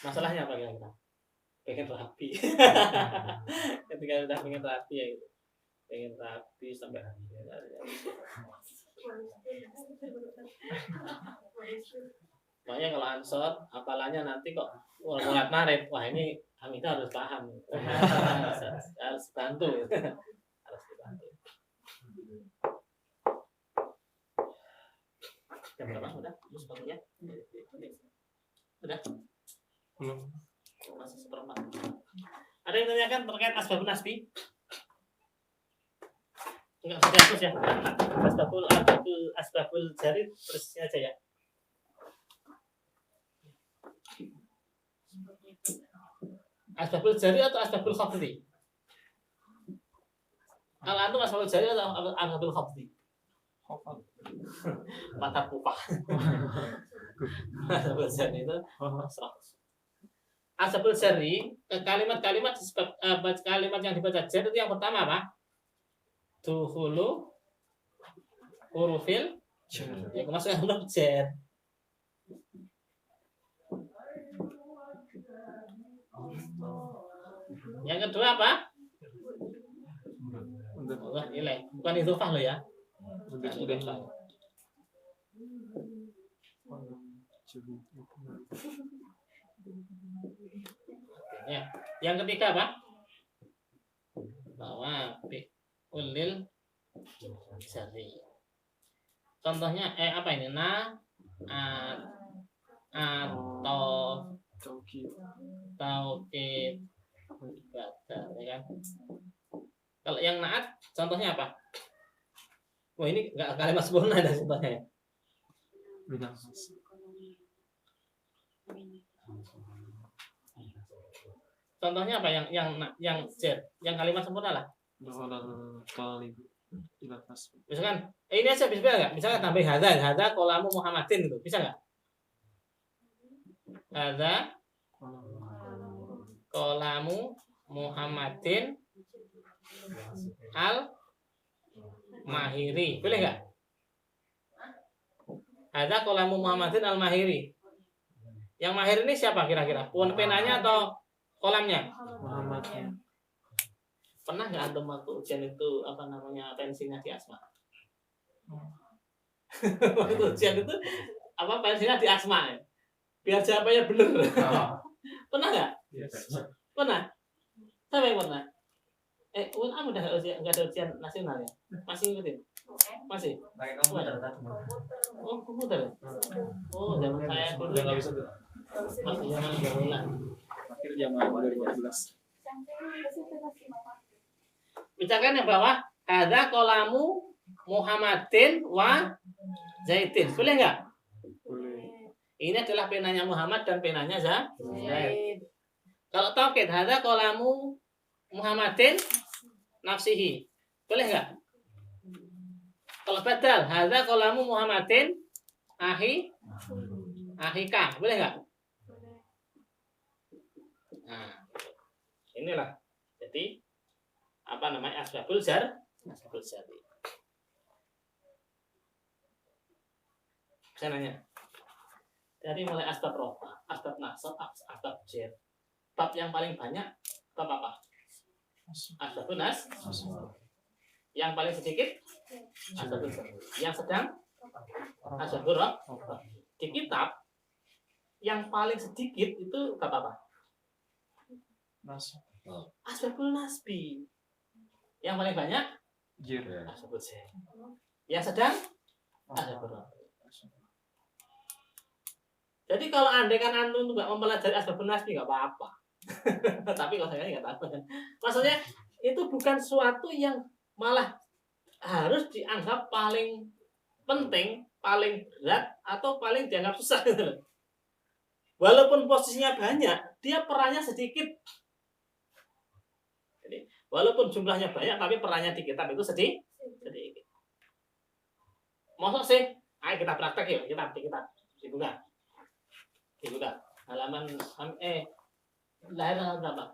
Masalahnya apa kira-kira? Pengen rapi. Ketika udah pengen rapi ya gitu. Pengen rapi sampai makanya kalau ansor apalannya nanti kok mulat marit, wah ini Hamidah harus paham. harus bantu gitu. Harus dibantu. Jam berapa udah? Sebetulnya udah Belum. masih seperempat. Ada yang tanyakan terkait asbabun nasbi? Enggak usah dihapus ya. Asbabul jari terusnya aja ya. Asbabul jari atau asbabul khafdi? Kalau antum asbabul jari atau asbabul khafdi? Mata kupah. Asbabul jari itu asbabul jari kalimat-kalimat sebab kalimat yang dibaca jar itu yang pertama apa? Dukhulu hurufil ya masuk huruf jar. Yang kedua apa? Allah nilai bukan idhofah lo ya. Ya. Yang ketiga apa? Bahwa ulil jari. Contohnya apa ini? Atau taukid baca ya kan. Kalau yang naat contohnya apa? Wah ini enggak kalimat sempurna ada contohnya. Contohnya apa yang jar, yang kalimat sempurna lah. Misalkan ini aja bisa enggak? Misalkan tambah hadza qolamu Muhammadin gitu. Bisa enggak? Hadza qolamu Muhammadin al Mahiri. Boleh enggak? Hadza qolamu Muhammadin al Mahiri. Yang Mahir ini siapa kira-kira? Penanya atau kolamnya? Muhammadnya. Pernah nggak antum waktu ujian itu apa namanya pensilnya di asma? Waktu ujian itu apa pensilnya di asma ya? Biar jawabannya bener. Pernah nggak? Pernah. Siapa yang pernah? UNAM udah nggak ada ujian nasional ya? Masih ngikutin? Masih? Pakai komputer tadi. Oh komputer. Oh zaman saya dulu. Udah nggak bisa. Masih zaman gamelan. Akhir zaman 2014. Misalkan yang bawah ada kolamu Muhammadin wa Zaidin. Boleh nggak? Boleh. Ini adalah penanya Muhammad dan penanya Zaid. Kalau taukid ada kolamu Muhammadin nafsihi. Boleh nggak? Kalau badal ada kolamu Muhammadin ahika. Boleh nggak? Nah, inilah. Jadi apa namanya asbabul jari. Saya nanya. Dari mulai asbab rofa, asbab nasab, asbab jar. Bab yang paling banyak bab apa? Asbabun nas. Yang paling sedikit asbabul jar. Yang sedang asbabul rofa. Di kitab yang paling sedikit itu bab apa? Asbabul nasbi. Yang paling banyak asbabul jar. Yang sedang asbabul rofa. Jadi kalau andai kan antum nggak mempelajari asbabun nasbi nggak apa-apa. Tapi kalau saya nggak tahu. Maksudnya itu bukan suatu yang malah harus dianggap paling penting, paling berat atau paling dianggap susah. Walaupun posisinya banyak, dia perannya sedikit. Jadi walaupun jumlahnya banyak, tapi perannya di kitab itu sedikit. Maksud sih, ayo kita praktek yuk, kita dibuka. Halaman lahir tanggal berapa?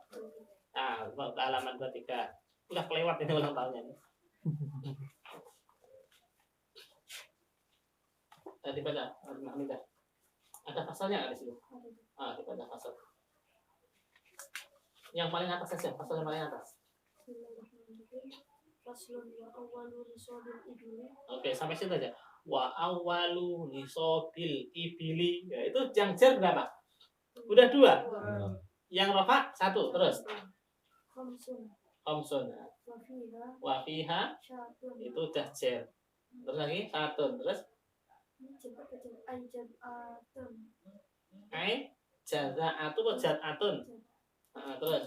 Halaman 23. Udah kelewat ini ulang tahunnya. dibaca Hamidah. Ada pasalnya nggak di situ? Dibaca pasal. Yang paling atas saja, pasal yang paling atas. Faslun wa awwalu risobil ibli. Oke, sampai situ aja. Wa awwalu nisobil ibili. Ya, itu yang jar berapa? Udah 2. Yang rafa 1, terus khamsun. Wa fiha itu udah jar. Terus lagi 1, terus ai jazaatu atau jazatun. Terus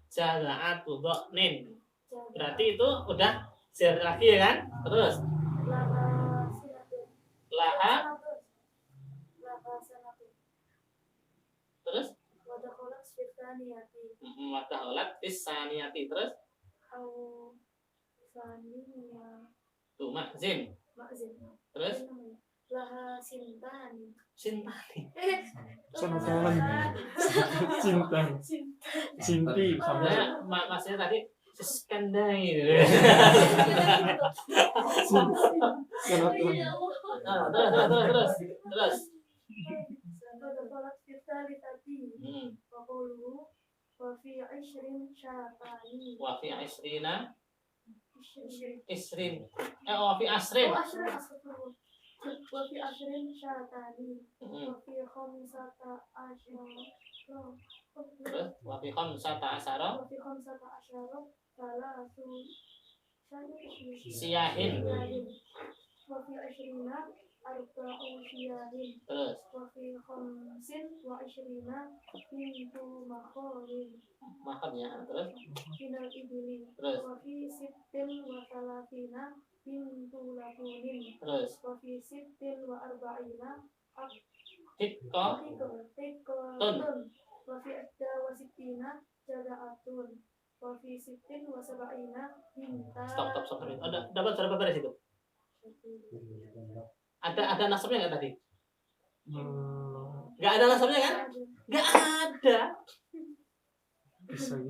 jazaatu dhnin. Berarti itu udah jar lagi ya kan? Terus laha terus wadakholat fisaniyati terus tuh makzin terus sintani Sama cinta. Cinti sama maksudnya tadi skandai terus wa fi asrina isrin wa fi asrin وفي 10 شاتان وفي 15 terus wa fi khamsata asyara وفي 15 ثلاث siyahin وفي 20 أربع شياه terus وفي 25 بنت مخاض makannya terus من الإبل terus وفي 36 بنت لبون terus وفي 46 hikko تن وفي 61 جذعة وفي 76 بنتا stop dapat berapa baris itu? Ada nasabnya nggak tadi? Nggak ada nasabnya kan? Nggak ada.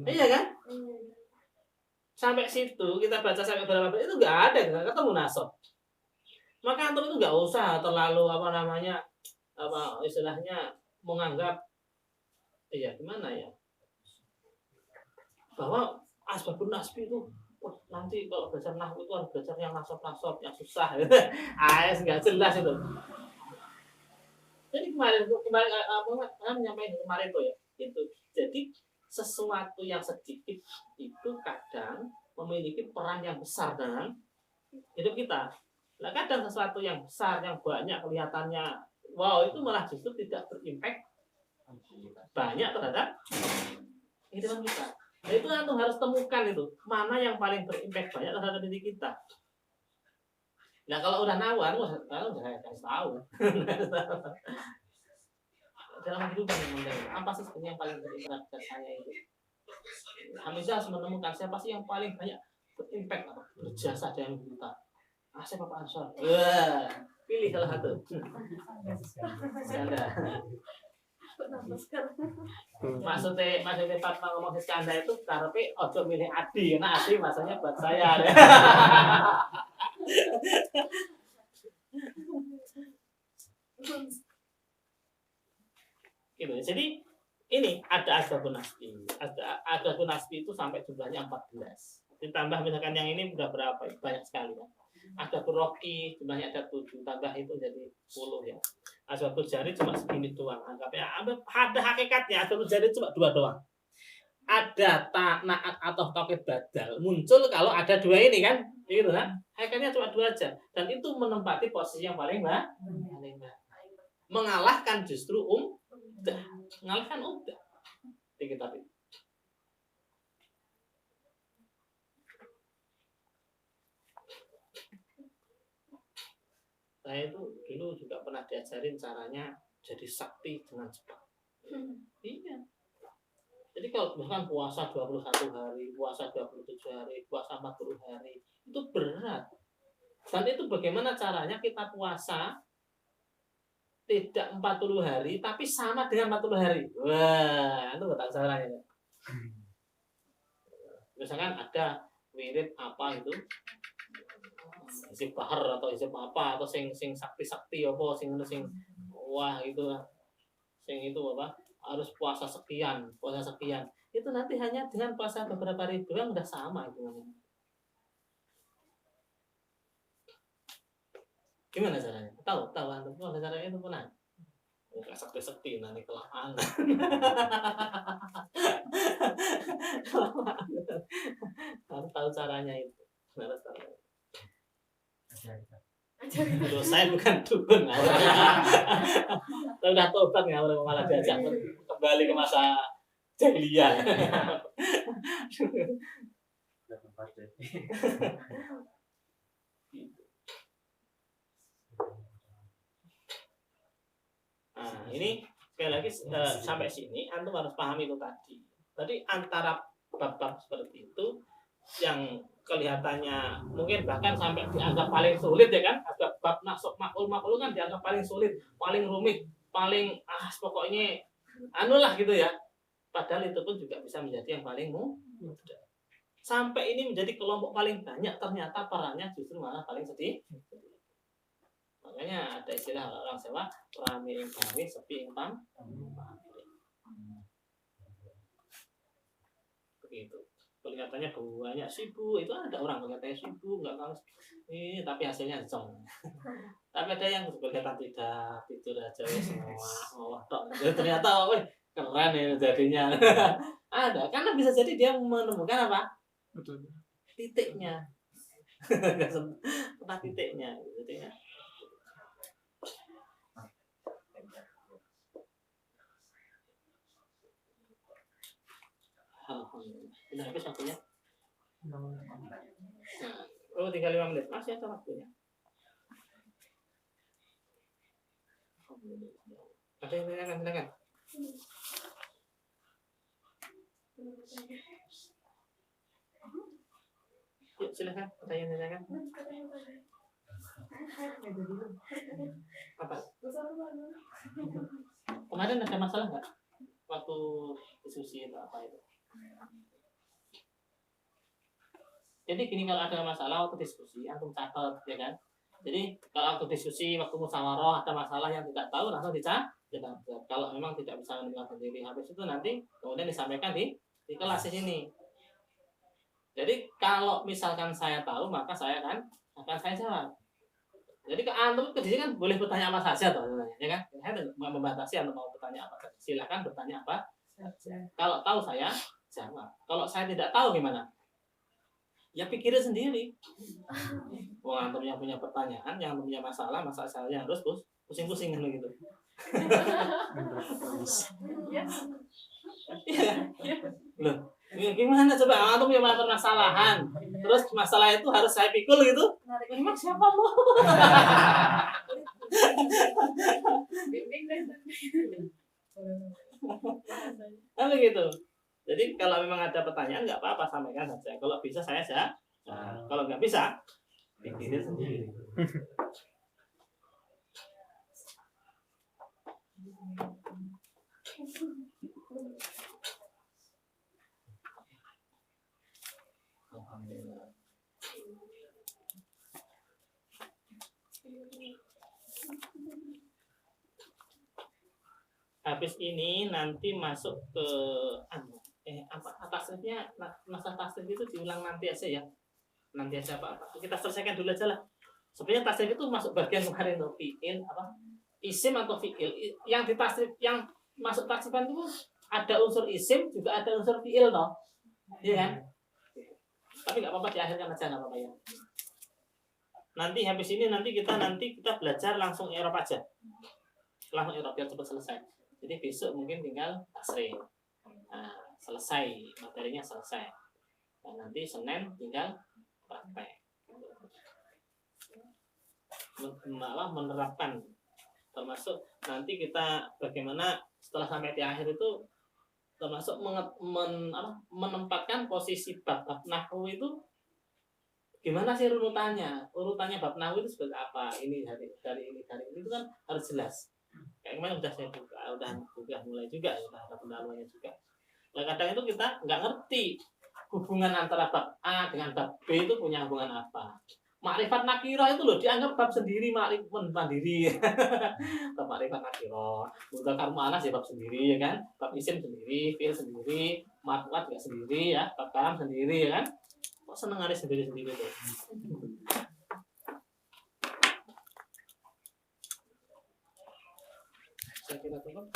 Iya kan? Sampai situ kita baca sampai berapa baris itu nggak ada, nggak ketemu nasab. Maka antum itu nggak usah terlalu istilahnya menganggap gimana ya, bahwa asbabun nasbi itu nanti kalau belajar nahwu itu harus belajar yang nasab yang susah nggak jelas itu. Jadi kemarin menyampaikan kemarin tuh ya itu. Jadi sesuatu yang sedikit itu kadang memiliki peran yang besar dalam hidup kita. Nah, kadang sesuatu yang besar, yang banyak kelihatannya wow, itu malah justru tidak berimpact banyak terhadap kehidupan kita. Nah, itu antum harus temukan itu mana yang paling berimpact banyak terhadap diri kita. Nah, kalau udah nawar, udah saya kasih tahu. Dalam kehidupan apa sih sebenarnya yang paling berimpact terhadap saya itu? Hamizah harus menemukan siapa sih yang paling banyak berimpact atau berjasa dalam kita. Saya Bapak Ansor. Pilih salah satu. Anda. Maksudnya Fatma ngomong Iskandar itu karepe ojo milih Adi, karena Adi maksudnya buat saya. Gitu. Jadi ini ada asbabun nasbi. Ada asbabun nasbi itu sampai jumlahnya 14. Ditambah misalkan yang ini udah berapa? Banyak sekali kan. Ada kuroki jumlahnya ada 7, tambah itu jadi 10 ya. Asbabul jari cuma segini doang. Anggapnya ada hakikatnya asbabul jari cuma 2 doang. Ada ta'naat atau taukid badal muncul kalau ada 2 ini kan, gitu kan? Hakikatnya cuma 2 aja. Dan itu menempati posisi yang paling baik. Mengalahkan justru mengalahkan udah di kitab itu. Saya itu dulu juga pernah diajarin caranya jadi sakti dengan cepat. Iya. Jadi kalau misalkan puasa 21 hari, puasa 27 hari, puasa 40 hari, itu berat. Dan itu bagaimana caranya kita puasa tidak 40 hari, tapi sama dengan 40 hari. Wah, itu betul caranya. Misalkan ada wirid apa itu, hizib bahar atau hizib apa atau sing sakti apa sing wah itu sing itu apa harus puasa sekian itu nanti hanya dengan puasa beberapa hari doang udah sama itu namanya. Gimana caranya? Tahu antum ada caranya itu pernah? Enggak sakti nanti kelamaan. Harus tahu caranya itu. Harus tahu. Aduh, saya bukan dukun. Saya udah tobat nggak orang malah diajak kembali ke masa jahiliyah. Nah, ini sekali lagi sampai sini antum harus pahami itu tadi. Tadi antara bab-bab seperti itu yang kelihatannya mungkin bahkan sampai dianggap paling sulit ya kan, bab nasab makul kan dianggap paling sulit, paling rumit, paling pokoknya anulah gitu ya. Padahal itu pun juga bisa menjadi yang paling mudah. Sampai ini menjadi kelompok paling banyak ternyata perannya justru malah paling sedih. Makanya ada istilah orang Jawa rame ing gawe sepi ing pam. Begitu. Kelihatannya banyak sibuk, itu ada orang kelihatannya sibuk nggak tahu ini tapi hasilnya zong. Tapi ada yang kelihatan tidak tidur aja semua tok. Ternyata keren ya jadinya. Ada karena bisa jadi dia menemukan apa? Betul. Titiknya. Entah titiknya gitu ya. Udah habis waktunya? Oh, tinggal 5 menit. Masih ada waktunya. Ada yang silakan. Yuk, silakan. Silakan. Apa? Kemarin ada masalah nggak? Waktu diskusi atau apa itu? Jadi gini, kalau ada masalah waktu diskusi, antum catat ya kan. Jadi kalau waktu diskusi, waktu musyawarah ada masalah yang tidak tahu langsung dicatat. Kalau memang tidak bisa mendengar sendiri, habis itu nanti kemudian disampaikan di kelas di sini. Jadi kalau misalkan saya tahu maka saya akan saya jawab. Jadi ke antum ke sini kan boleh bertanya apa saja toh, ya kan? Saya tidak membatasi antum mau bertanya apa saja. Silakan bertanya apa saja. Kalau tahu saya jawab. Kalau saya tidak tahu gimana? Ya pikirin sendiri. Wah, antum yang punya pertanyaan, yang punya masalah saya harus pusing-pusing kan gitu. Loh, gimana coba antum punya permasalahan, terus masalah itu harus saya pikul gitu? Memang siapa lo? Kan gitu. Jadi kalau memang ada pertanyaan nggak apa-apa sampaikan saja. Kalau bisa saya jawab. Kalau nggak bisa, pikirin sendiri. Alhamdulillah. Habis ini nanti masuk ke tasrifnya, masa tasrif itu diulang nanti aja ya. Nanti aja apa kita selesaikan dulu aja lah. Sebenarnya tasrif itu masuk bagian kemarin tuh fiil isim atau fiil. Yang ditasrif, yang masuk tasrifan itu ada unsur isim juga ada unsur fiil toh. Iya kan? Tapi nggak apa-apa diakhirkan aja nggak apa-apa ya. Nanti habis ini kita belajar langsung i'rab aja. Langsung i'rab biar cepat selesai. Jadi besok mungkin tinggal tasrif. Nah, selesai materinya selesai. Dan nanti Senin tinggal praktek. Menerapkan, termasuk nanti kita bagaimana setelah sampai di akhir itu termasuk menempatkan posisi bab nahwu itu gimana sih urutannya bab nahwu itu seperti apa, ini dari ini itu kan harus jelas. Kayak kemarin udah saya buka mulai juga ya, udah ada pendalamannya juga. Nah, kadang itu kita nggak ngerti hubungan antara bab A dengan bab B itu punya hubungan apa. Makrifat nakirah itu loh dianggap bab sendiri, makrifat mandiri. Bab makrifat nakirah. Mudzakkar muannas ya bab sendiri ya kan. Bab isim sendiri, fi'il sendiri, marfu'at juga sendiri ya, bab kalam sendiri ya kan. Kok seneng ada sendiri-sendiri tuh. Saya kira cukup.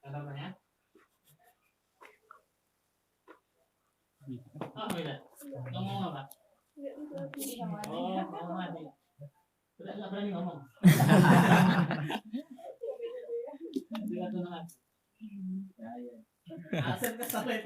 Ada pertanyaan? Oh, beda. Ngomong apa? Oh, ngomong aja. Udah nggak berani ngomong. Tidak tenang. Ya, ya. Asal kesalit.